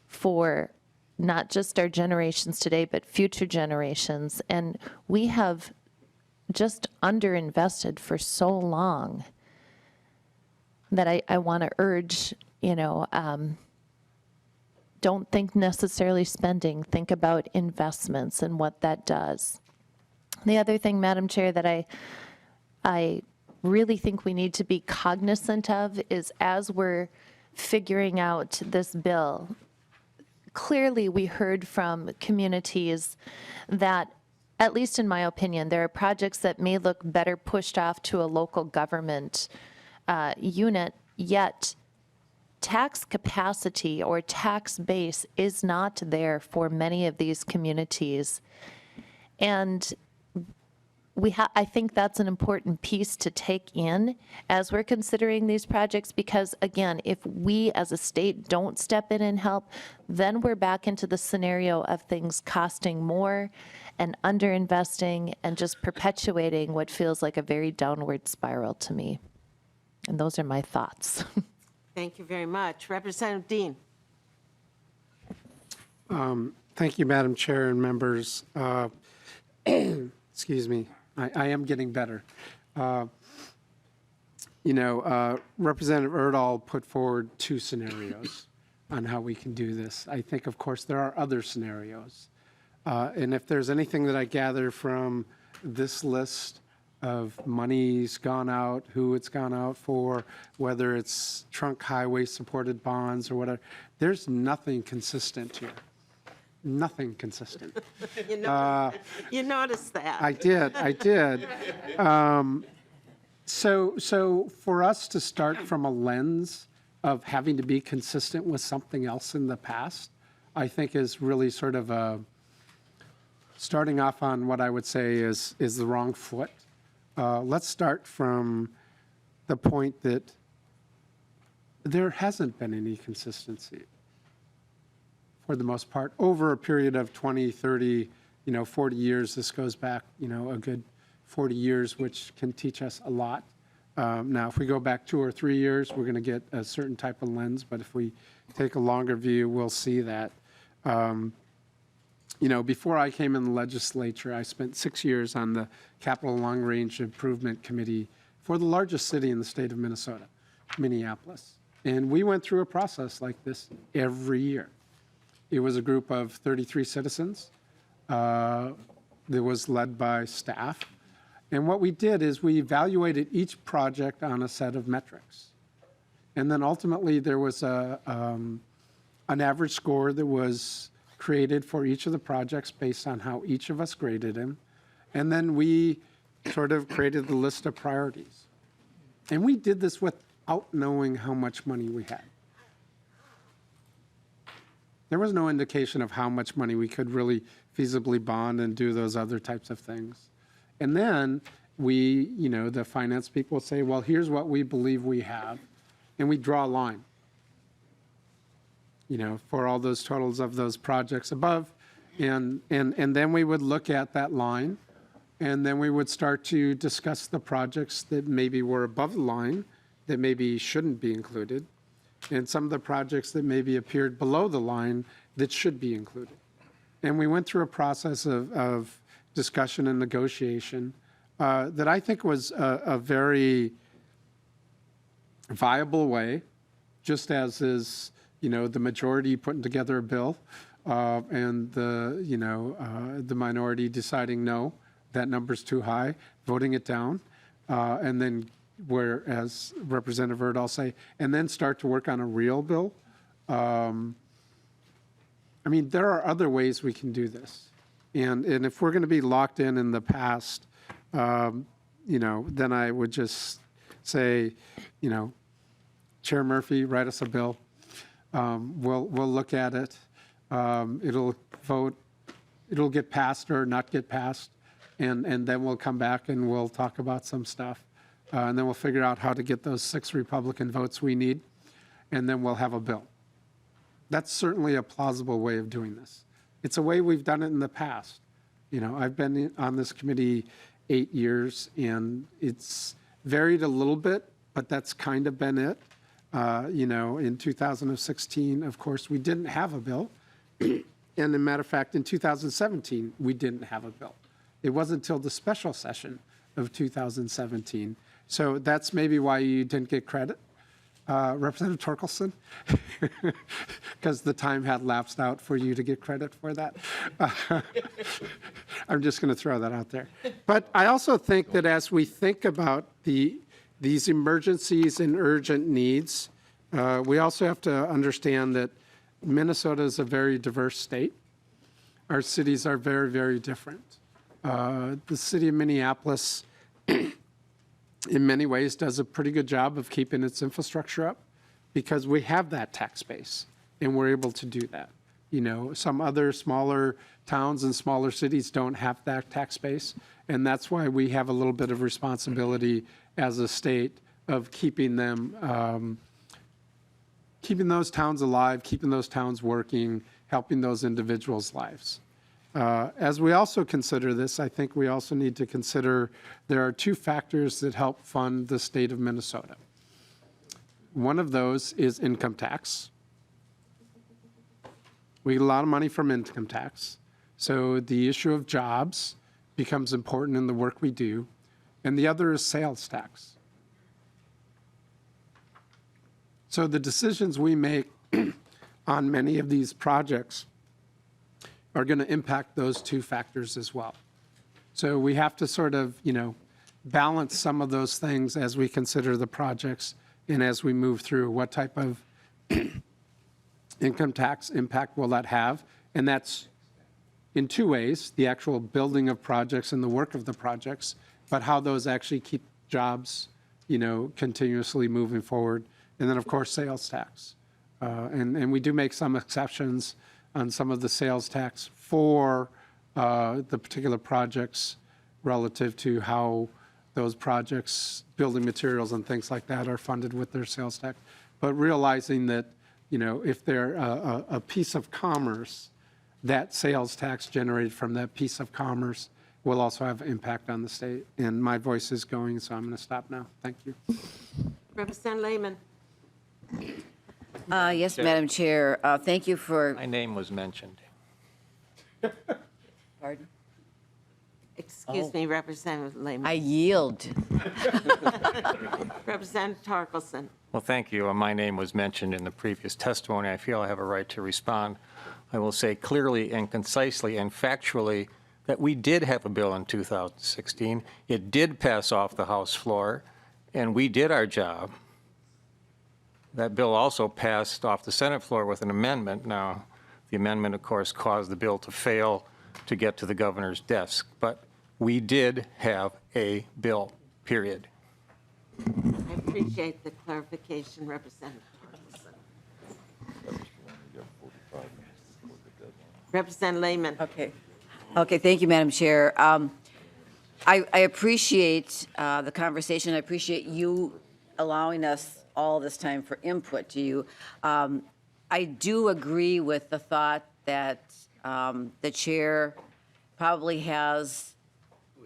for not just our generations today, but future generations. And we have just underinvested for so long that I want to urge, don't think necessarily spending, think about investments and what that does. The other thing, Madam Chair, that I really think we need to be cognizant of is as we're figuring out this bill, clearly we heard from communities that, at least in my opinion, there are projects that may look better pushed off to a local government unit, yet tax capacity or tax base is not there for many of these communities. And I think that's an important piece to take in as we're considering these projects, because again, if we as a state don't step in and help, then we're back into the scenario of things costing more and underinvesting and just perpetuating what feels like a very downward spiral to me. And those are my thoughts. Thank you very much. Representative Dean. Thank you, Madam Chair and members. Excuse me. I am getting better. Representative Erdahl put forward 2 scenarios on how we can do this. I think, of course, there are other scenarios. And if there's anything that I gather from this list of money's gone out, who it's gone out for, whether it's trunk highway supported bonds or whatever, there's nothing consistent here. Nothing consistent. You noticed that. I did. So for us to start from a lens of having to be consistent with something else in the past, I think is really sort of starting off on what I would say is the wrong foot. Let's start from the point that there hasn't been any consistency for the most part over a period of 20, 30, 40 years. This goes back, a good 40 years, which can teach us a lot. Now, if we go back 2 or 3 years, we're going to get a certain type of lens. But if we take a longer view, we'll see that. Before I came in the legislature, I spent 6 years on the Capital Long Range Improvement Committee for the largest city in the state of Minnesota, Minneapolis. And we went through a process like this every year. It was a group of 33 citizens that was led by staff. And what we did is we evaluated each project on a set of metrics. And then ultimately there was an average score that was created for each of the projects based on how each of us graded them. And then we sort of created the list of priorities. And we did this without knowing how much money we had. There was no indication of how much money we could really feasibly bond and do those other types of things. And then we, the finance people would say, well, here's what we believe we have. And we draw a line, for all those totals of those projects above. And then we would look at that line, and then we would start to discuss the projects that maybe were above the line, that maybe shouldn't be included, and some of the projects that maybe appeared below the line that should be included. And we went through a process of discussion and negotiation that I think was a very viable way, just as is, the majority putting together a bill and the minority deciding no, that number's too high, voting it down, and then whereas Representative Erdahl say, and then start to work on a real bill. There are other ways we can do this. And if we're going to be locked in the past, then I would just say, Chair Murphy, write us a bill. We'll look at it. It'll get passed or not get passed. And then we'll come back and we'll talk about some stuff. And then we'll figure out how to get those 6 Republican votes we need. And then we'll have a bill. That's certainly a plausible way of doing this. It's a way we've done it in the past. I've been on this committee 8 years, and it's varied a little bit, but that's kind of been it. In 2016, of course, we didn't have a bill. And as a matter of fact, in 2017, we didn't have a bill. It wasn't until the special session of 2017. So that's maybe why you didn't get credit, Representative Torkelson, because the time had lapsed out for you to get credit for that. I'm just going to throw that out there. But I also think that as we think about these emergencies and urgent needs, we also have to understand that Minnesota is a very diverse state. Our cities are very, very different. The city of Minneapolis, in many ways, does a pretty good job of keeping its infrastructure up. because we have that tax base and we're able to do that. You know, some other smaller towns and smaller cities don't have that tax base, and that's why we have a little bit of responsibility as a state of keeping them, keeping those towns alive, keeping those towns working, helping those individuals' lives. As we also consider this, I think we also need to consider there are two factors that help fund the state of Minnesota. One of those is income tax. We get a lot of money from income tax. So the issue of jobs becomes important in the work we do. And the other is sales tax. So the decisions we make on many of these projects are going to impact those two factors as well. So we have to sort of, you know, balance some of those things as we consider the projects and as we move through what type of income tax impact will that have. And that's in two ways, the actual building of projects and the work of the projects, but how those actually keep jobs, you know, continuously moving forward. And then, of course, sales tax. And we do make some exceptions on some of the sales tax for the particular projects relative to how those projects, building materials and things like that are funded with their sales tax. But realizing that, you know, if they're a piece of commerce, that sales tax generated from that piece of commerce will also have impact on the state. And my voice is going, so I'm going to stop now. Thank you. Representative Lehman. Yes, Madam Chair. Thank you for, My name was mentioned. pardon? Excuse me, Representative Lehman. I yield. Representative Torkelson. Well, thank you. My name was mentioned in the previous testimony. I feel I have a right to respond. I will say clearly and concisely and factually that we did have a bill in 2016. It did pass off the House floor, and we did our job. That bill also passed off the Senate floor with an amendment. Now, the amendment, of course, caused the bill to fail to get to the governor's desk. But we did have a bill, period. I appreciate the clarification, Representative Torkelson. Representative Lehman. Okay. Okay, thank you, Madam Chair. I appreciate the conversation. I appreciate you allowing us all this time for input to you. I do agree with the thought that the chair probably has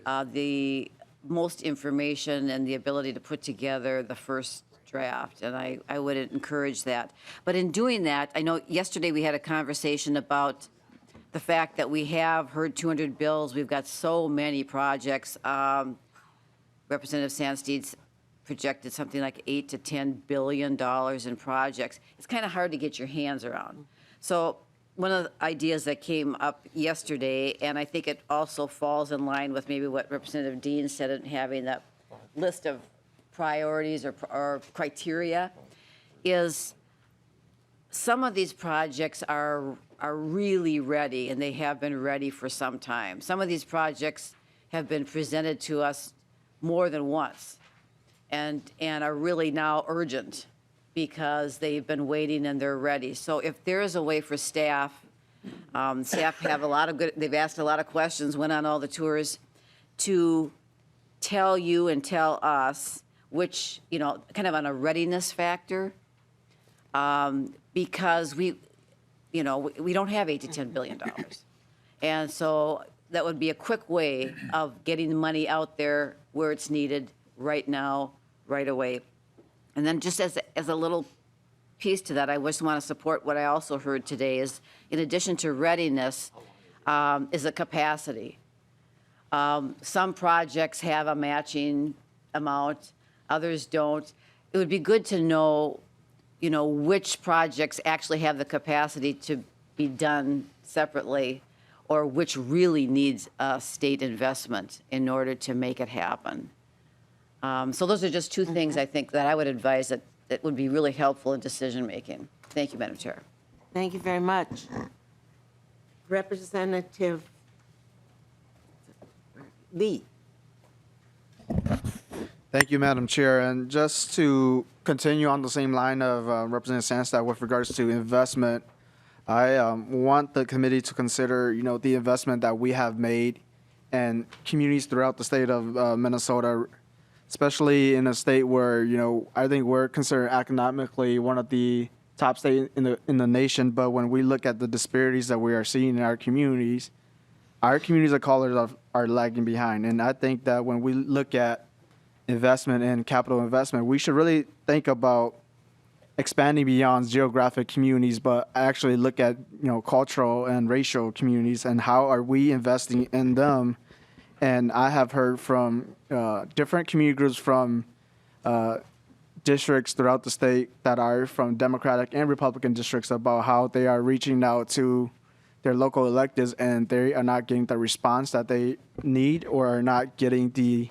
the most information and the ability to put together the first draft, and I would encourage that. But in doing that, I know yesterday we had a conversation about the fact that we have heard 200 bills. We've got so many projects. Representative Sandsteed's projected something like $8 to $10 billion in projects. It's kind of hard to get your hands around. So one of the ideas that came up yesterday, and I think it also falls in line with maybe what Representative Dean said in having that list of priorities or criteria, is some of these projects are really ready, and they have been ready for some time. Some of these projects have been presented to us more than once and are really now urgent because they've been waiting and they're ready. So if there is a way for staff have a lot of they've asked a lot of questions, went on all the tours, to tell you and tell us which, you know, kind of on a readiness factor, because we don't have $8 to $10 billion. And so that would be a quick way of getting the money out there where it's needed right now, right away. And then just as a little piece to that, I just want to support what I also heard today is, in addition to readiness, is a capacity. Some projects have a matching amount, others don't. It would be good to know, you know, which projects actually have the capacity to be done separately, or which really needs a state investment in order to make it happen. So those are just two things I think that I would advise that would be really helpful in decision-making. Thank you, Madam Chair. Thank you very much. Representative Lee. Thank you, Madam Chair. And just to continue on the same line of Representative Sandstad with regards to investment, I want the committee to consider, the investment that we have made in communities throughout the state of Minnesota, especially in a state where, I think we're considered economically one of the top state in the nation. But when we look at the disparities that we are seeing in our communities of color are lagging behind. And I think that when we look at investment and capital investment, we should really think about expanding beyond geographic communities, but actually look at, cultural and racial communities and how are we investing in them. And I have heard from different community groups from districts throughout the state that are from Democratic and Republican districts about how they are reaching out to their local electeds and they are not getting the response that they need or are not getting the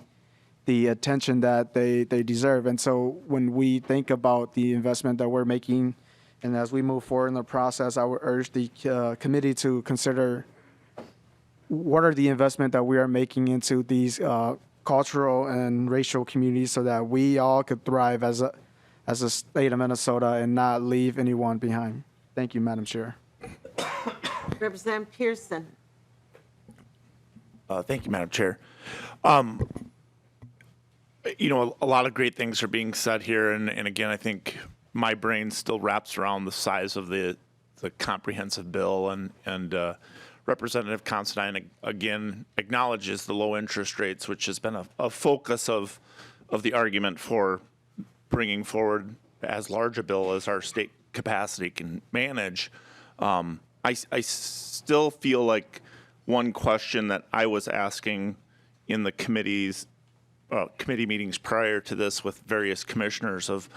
attention that they deserve. And so when we think about the investment that we're making and as we move forward in the process, I would urge the committee to consider what are the investment that we are making into these cultural and racial communities so that we all could thrive as a state of Minnesota and not leave anyone behind. Thank you, Madam Chair. Representative Pearson. Thank you, Madam Chair. A lot of great things are being said here, and again, I think my brain still wraps around the size of the comprehensive bill, and Representative Considine again acknowledges the low interest rates, which has been a focus of the argument for bringing forward as large a bill as our state capacity can manage. I still feel like one question that I was asking in the committee meetings prior to this with various commissioners of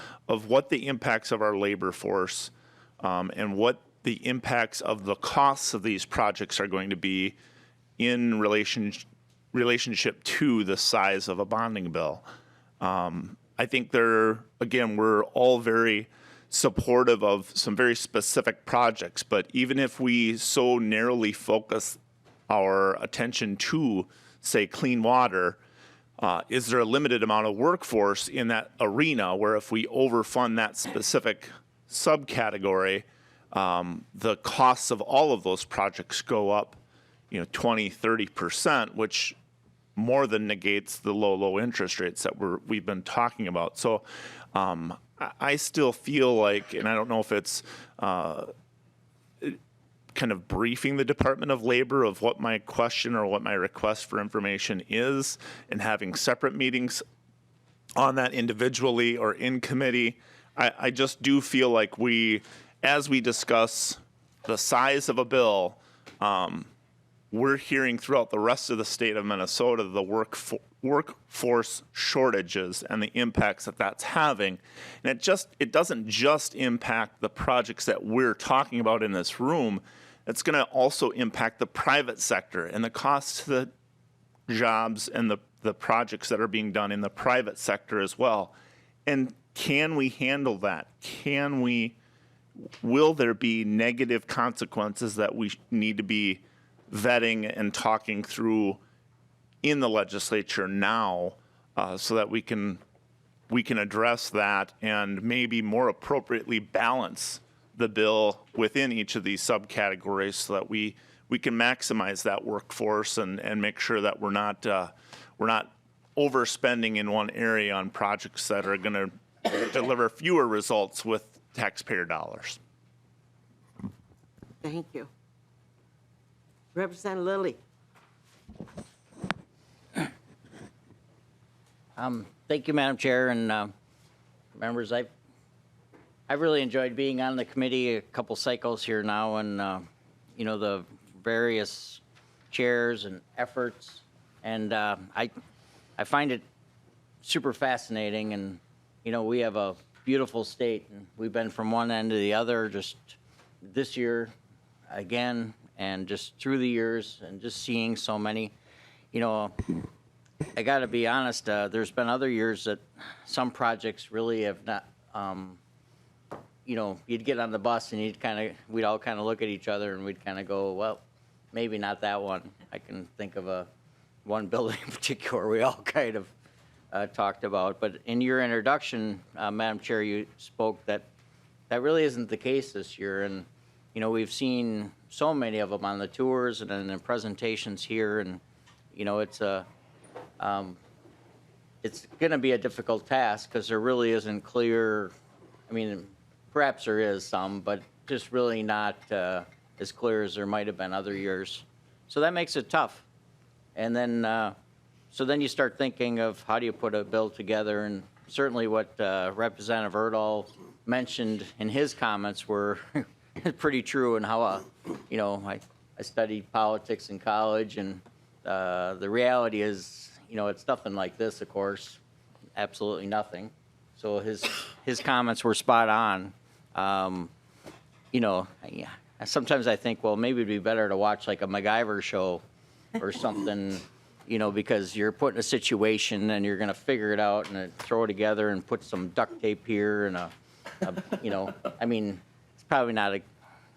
what the impacts of our labor force and what the impacts of the costs of these projects are going to be in relationship to the size of a bonding bill. I think we're all very supportive of some very specific projects, but even if we so narrowly focus our attention to, say, clean water, is there a limited amount of workforce in that arena where if we overfund that specific subcategory, the costs of all of those projects go up, 20, 30%, which more than negates the low interest rates that we've been talking about. So I still feel like, and I don't know if it's kind of briefing the Department of Labor of what my question or what my request for information is and having separate meetings on that individually or in committee. I just do feel like as we discuss the size of a bill, we're hearing throughout the rest of the state of Minnesota the workforce shortages and the impacts that that's having. And it doesn't just impact the projects that we're talking about in this room. It's going to also impact the private sector and the costs to the jobs and the projects that are being done in the private sector as well. And can we handle that? Will there be negative consequences that we need to be vetting and talking through in the legislature now so that we can address that and maybe more appropriately balance the bill within each of these subcategories so that we can maximize that workforce and make sure that we're not overspending in one area on projects that are going to deliver fewer results with taxpayer dollars. Thank you. Representative Lilly. Thank you, Madam Chair, and members. I've really enjoyed being on the committee a couple cycles here now, and the various chairs and efforts, and I find it super fascinating. And we have a beautiful state, and we've been from one end to the other just this year again, and just through the years, and just seeing so many. I got to be honest, there's been other years that some projects really have not, you'd get on the bus and we'd all kind of look at each other and we'd kind of go, well, maybe not that one. I can think of one building in particular we all kind of talked about. But in your introduction, Madam Chair, you spoke that that really isn't the case this year. And, you know, we've seen so many of them on the tours and in the presentations here. And, you know, it's going to be a difficult task because there really isn't clear, I mean, perhaps there is some, but just really not as clear as there might have been other years. So that makes it tough. And then, so then you start thinking of how do you put a bill together, and certainly what Representative Erdahl mentioned in his comments were pretty true, and how, you know, I studied politics in college, and the reality is, you know, it's nothing like this, of course, absolutely nothing. So his comments were spot on. You know, yeah, sometimes I think, well, maybe it'd be better to watch like a MacGyver show or something, you know, because you're put in a situation and you're going to figure it out and throw it together and put some duct tape here and you know, I mean, it's probably not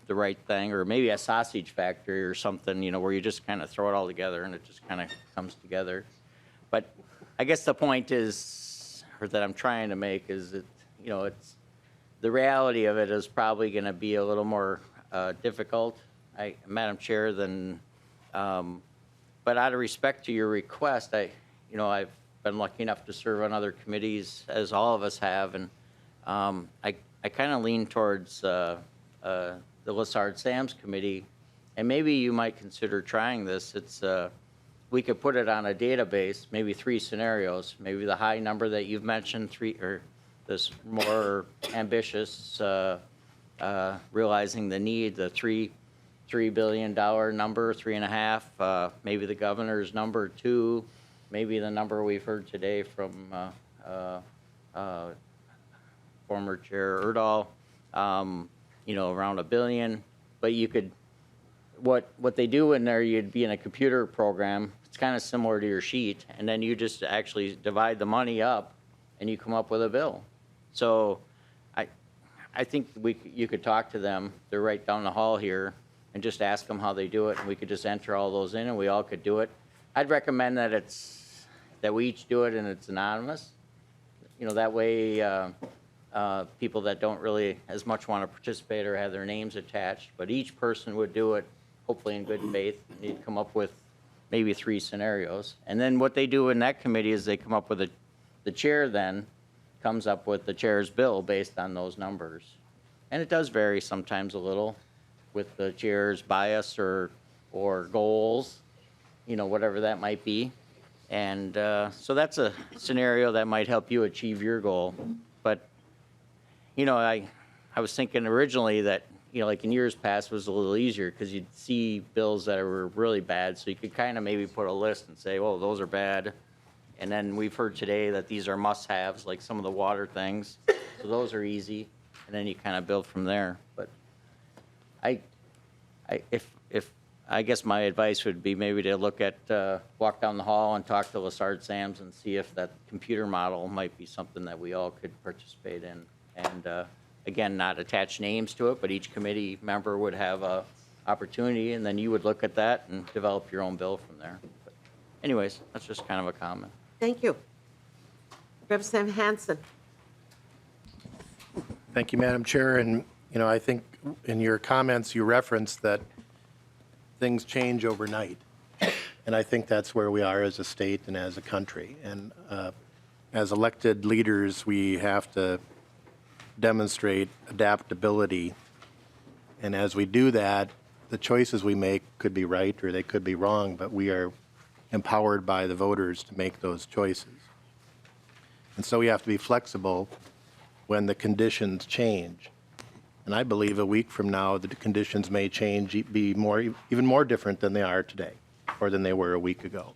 the right thing, or maybe a sausage factory or something, you know, where you just kind of throw it all together and it just kind of comes together. But I guess the point is, or that I'm trying to make is that, you know, it's, the reality of it is probably going to be a little more difficult, Madam Chair, than, but out of respect to your request, you know, I've been lucky enough to serve on other committees, as all of us have, and I kind of lean towards the Lessard-Sams committee, and maybe you might consider trying this. It's we could put it on a database, maybe 3 scenarios, maybe the high number that you've mentioned, 3, or this more ambitious, realizing the need, the $3 billion number, 3.5, maybe the governor's number 2, maybe the number we've heard today from former Chair Erdahl, you know, around $1 billion. But you could, what they do in there, you'd be in a computer program. It's kind of similar to your sheet, and then you just actually divide the money up, and you come up with a bill. So I think you could talk to them. They're right down the hall here, and just ask them how they do it, and we could just enter all those in, and we all could do it. I'd recommend that that we each do it and it's anonymous. You know, that way people that don't really as much want to participate or have their names attached, but each person would do it, hopefully in good faith, and you'd come up with maybe 3 scenarios. And then what they do in that committee is they come up with the chair then comes up with the chair's bill based on those numbers. And it does vary sometimes a little with the chair's bias or goals, you know, whatever that might be. And so that's a scenario that might help you achieve your goal. But, you know, I was thinking originally that, you know, like in years past was a little easier because you'd see bills that were really bad. So you could kind of maybe put a list and say, well, those are bad. And then we've heard today that these are must-haves, like some of the water things. So those are easy. And then you kind of build from there. But I guess my advice would be maybe to look at, walk down the hall and talk to Lessard-Sams and see if that computer model might be something that we all could participate in. And again, not attach names to it, but each committee member would have a opportunity, and then you would look at that and develop your own bill from there. But anyways, that's just kind of a comment. Thank you. Representative Hansen. Thank you, Madam Chair. And, you know, I think in your comments, you referenced that things change overnight. And I think that's where we are as a state and as a country. And as elected leaders, we have to demonstrate adaptability. And as we do that, the choices we make could be right or they could be wrong, but we are empowered by the voters to make those choices. And so we have to be flexible when the conditions change. And I believe a week from now, the conditions may change, be even more different than they are today, or than they were a week ago.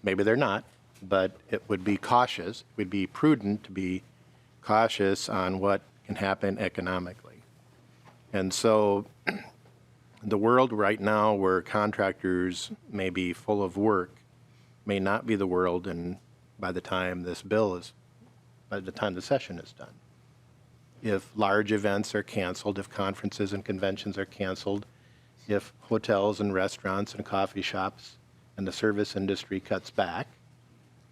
Maybe they're not, but it would be cautious. It would be prudent to be cautious on what can happen economically. And so the world right now where contractors may be full of work may not be the world by the time the session is done. If large events are canceled, if conferences and conventions are canceled, if hotels and restaurants and coffee shops and the service industry cuts back,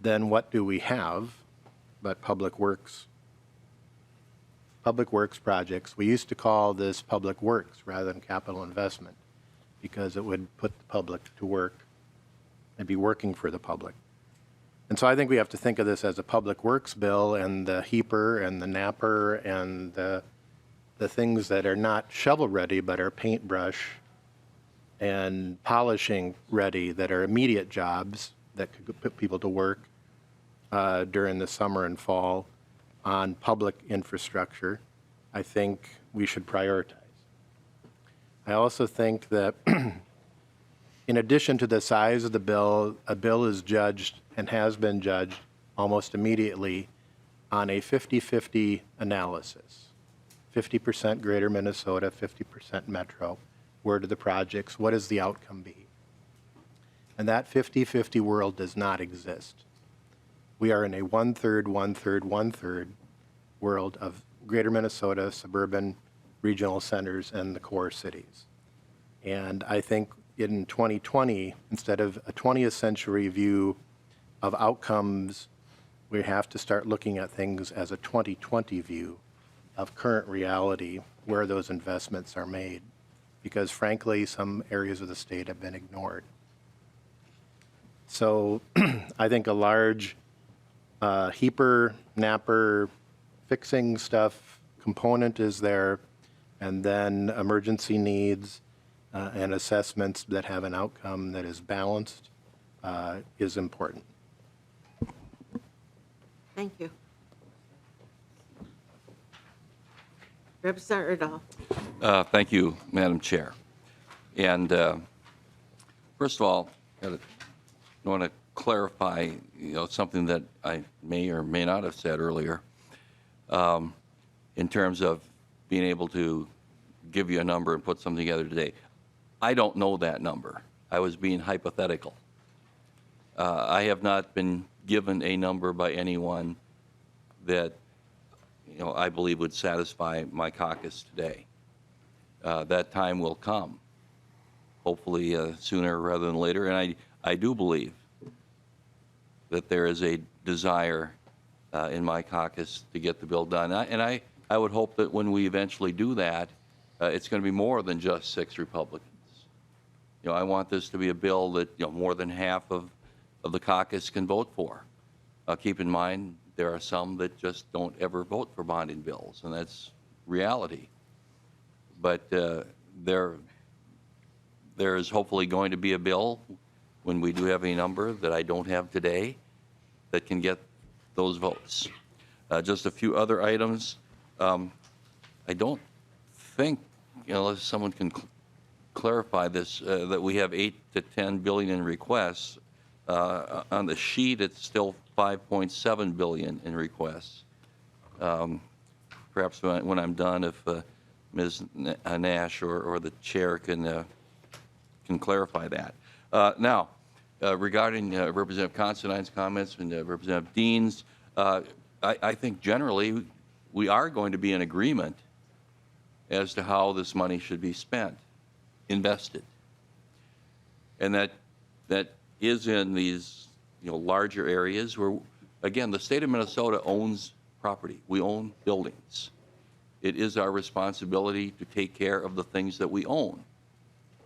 then what do we have but public works projects? We used to call this public works rather than capital investment because it would put the public to work and be working for the public. And so I think we have to think of this as a public works bill, and the heaper and the napper and the things that are not shovel-ready but are paintbrush and polishing ready, that are immediate jobs that could put people to work during the summer and fall on public infrastructure, I think we should prioritize. I also think that in addition to the size of the bill, a bill is judged and has been judged almost immediately on a 50-50 analysis. 50% Greater Minnesota, 50% Metro. Where do the projects, what does the outcome be? And that 50-50 world does not exist. We are in a 1/3, 1/3, 1/3 world of Greater Minnesota, suburban, regional centers, and the core cities. And I think in 2020, instead of a 20th century view of outcomes, we have to start looking at things as a 2020 view of current reality, where those investments are made. Because frankly, some areas of the state have been ignored. So I think a large heaper, napper, fixing stuff component is there, and then emergency needs and assessments that have an outcome that is balanced is important. Thank you. Representative Erdahl. Thank you, Madam Chair. And first of all, I want to clarify, something that I may or may not have said earlier in terms of being able to give you a number and put something together today. I don't know that number. I was being hypothetical. I have not been given a number by anyone that I believe would satisfy my caucus today. That time will come, hopefully sooner rather than later. And I do believe that there is a desire in my caucus to get the bill done. And I would hope that when we eventually do that, it's going to be more than just 6 Republicans. I want this to be a bill that more than half of the caucus can vote for. Keep in mind, there are some that just don't ever vote for bonding bills, and that's reality. But there is hopefully going to be a bill when we do have a number that I don't have today that can get those votes. Just a few other items. I don't think, unless someone can clarify this, that we have 8 to 10 billion in requests. On the sheet, it's still 5.7 billion in requests. Perhaps when I'm done, if Ms. Nash or the chair can clarify that. Now, regarding Representative Considine's comments and Representative Dean's, I think generally we are going to be in agreement as to how this money should be spent, invested. And that is in these larger areas where, again, the state of Minnesota owns property. We own buildings. It is our responsibility to take care of the things that we own.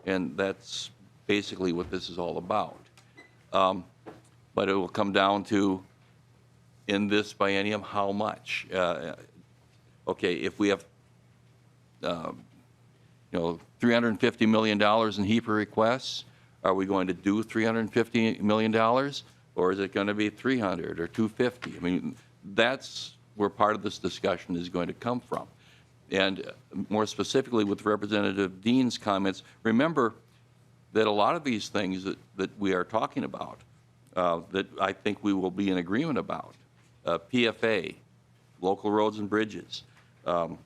And that's basically what this is all about. But it will come down to, in this biennium, how much. Okay, if we have $350 million in HEPA requests, are we going to do $350 million, or is it going to be 300 or 250? I mean, that's where part of this discussion is going to come from. And more specifically with Representative Dean's comments, remember that a lot of these things that we are talking about, that I think we will be in agreement about, PFA, local roads and bridges, the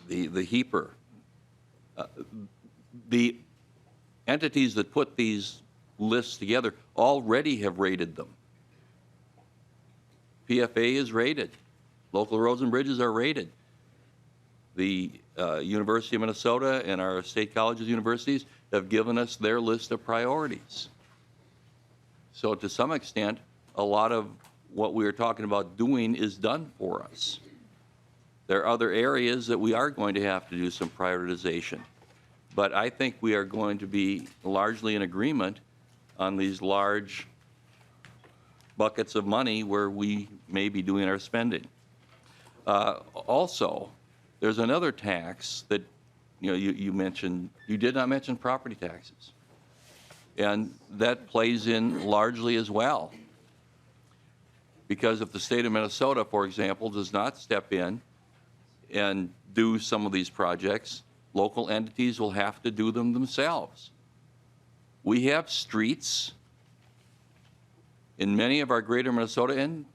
HEPA, the entities that put these lists together already have rated them. PFA is rated. Local roads and bridges are rated. The University of Minnesota and our state colleges, universities have given us their list of priorities. So to some extent, a lot of what we are talking about doing is done for us. There are other areas that we are going to have to do some prioritization. But I think we are going to be largely in agreement on these large buckets of money where we may be doing our spending. Also, there's another tax that you mentioned. You did not mention property taxes. And that plays in largely as well. Because if the state of Minnesota, for example, does not step in and do some of these projects, local entities will have to do them themselves. We have streets in many of our greater Minnesota and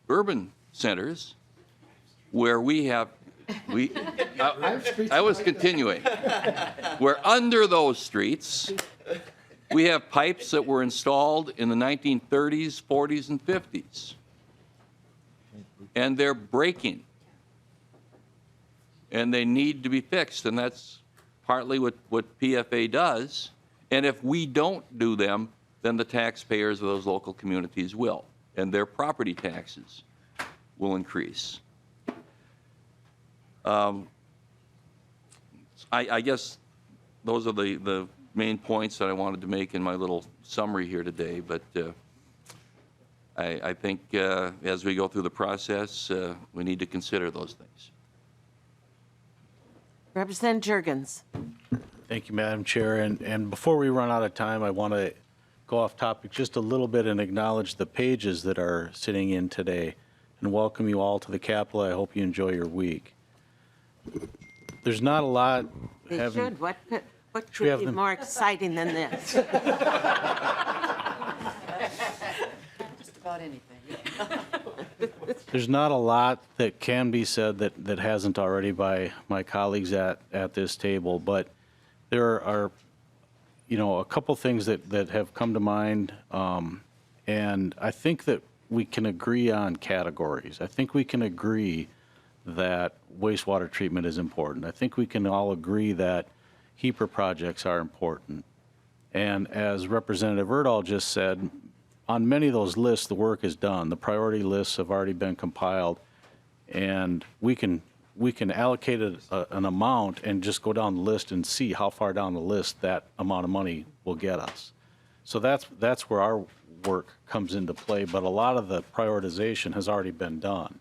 urban centers where I was continuing, where under those streets, we have pipes that were installed in the 1930s, 40s, and 50s. And they're breaking. And they need to be fixed. And that's partly what PFA does. And if we don't do them, then the taxpayers of those local communities will. And their property taxes will increase. I guess those are the main points that I wanted to make in my little summary here today, but I think as we go through the process, we need to consider those things. Representative Jurgens. Thank you, Madam Chair. And before we run out of time, I want to go off topic just a little bit and acknowledge the pages that are sitting in today and welcome you all to the Capitol. I hope you enjoy your week. There's not a lot. They should. What we could have be them? more exciting than this? Just about anything. There's not a lot that can be said that hasn't already by my colleagues at this table, but there are, a couple things that have come to mind, and I think that we can agree on categories. I think we can agree that wastewater treatment is important. I think we can all agree that HEPA projects are important. And as Representative Erdahl just said, on many of those lists, the work is done. The priority lists have already been compiled, and we can allocate an amount and just go down the list and see how far down the list that amount of money will get us. So that's where our work comes into play, but a lot of the prioritization has already been done.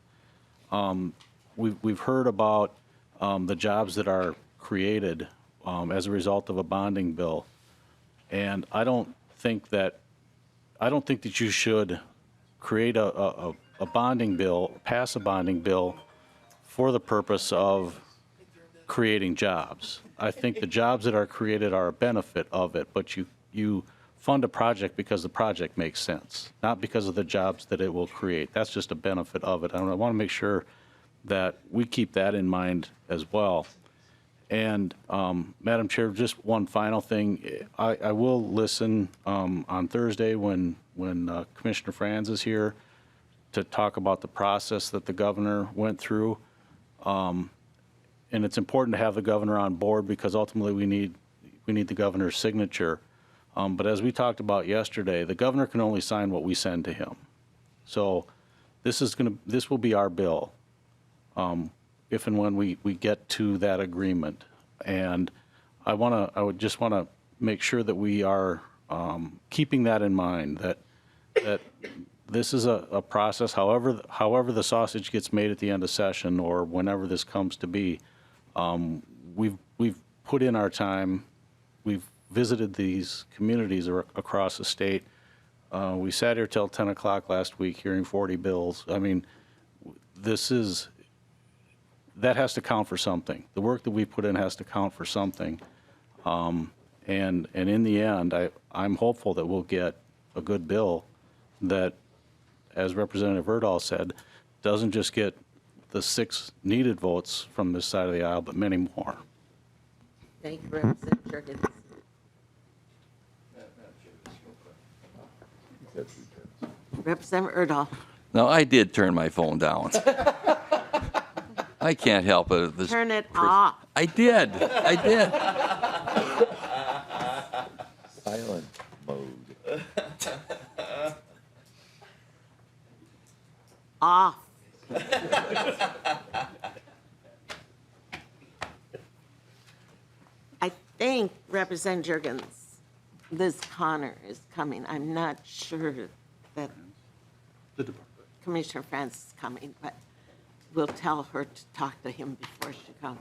We've heard about the jobs that are created as a result of a bonding bill, and I don't think that you should create a bonding bill, pass a bonding bill for the purpose of creating jobs. I think the jobs that are created are a benefit of it, but you fund a project because the project makes sense, not because of the jobs that it will create. That's just a benefit of it. And I want to make sure that we keep that in mind as well. And Madam Chair, just one final thing. I will listen on Thursday when Commissioner Franz is here to talk about the process that the governor went through. And it's important to have the governor on board because ultimately we need the governor's signature. But as we talked about yesterday, the governor can only sign what we send to him. So this will be our bill if and when we get to that agreement. And I would just want to make sure that we are keeping that in mind, that this is a process, however the sausage gets made at the end of session or whenever this comes to be, we've put in our time, we've visited these communities across the state. We sat here till 10 o'clock last week hearing 40 bills. I mean, that has to count for something. The work that we put in has to count for something. And in the end, I'm hopeful that we'll get a good bill that, as Representative Erdahl said, doesn't just get the 6 needed votes from this side of the aisle, but many more. Thank you, Representative Jurgens. Representative Erdahl. Now, I did turn my phone down. I can't help it. Turn it off. I did. Silent mode. off. I think Representative Jurgens, Liz Connor is coming. I'm not sure that Commissioner France is coming, but we'll tell her to talk to him before she comes.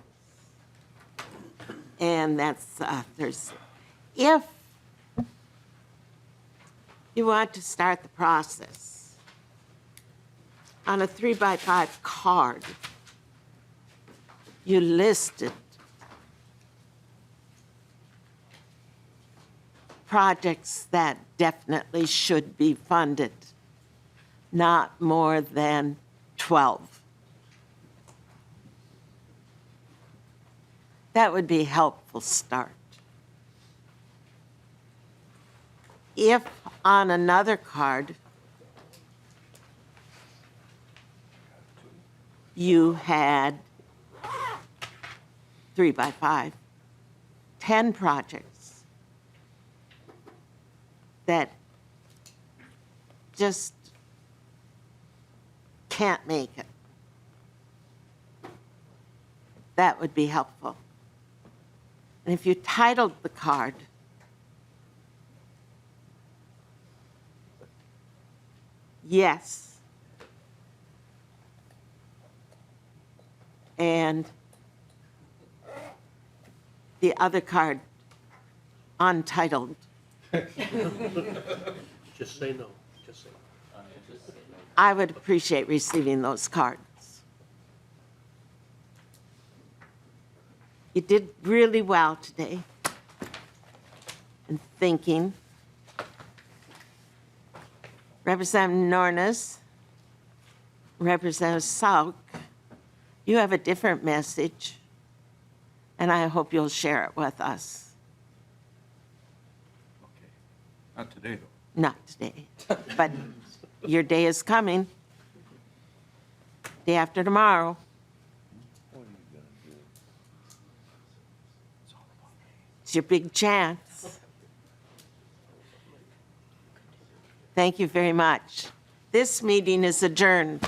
And that's Thursday. If you want to start the process on a 3x5 card, you listed projects that definitely should be funded, not more than 12. That would be a helpful start. If on another card you had 3x5, 10 projects that just can't make it, that would be helpful. And if you titled the card yes, and the other card untitled, Just say no, just say no. I would appreciate receiving those cards. You did really well today in thinking. Representative Nornes, Representative Sauk, you have a different message, and I hope you'll share it with us. Not today, though. Not today, but your day is coming. Day after tomorrow. It's your big chance. Thank you very much. This meeting is adjourned.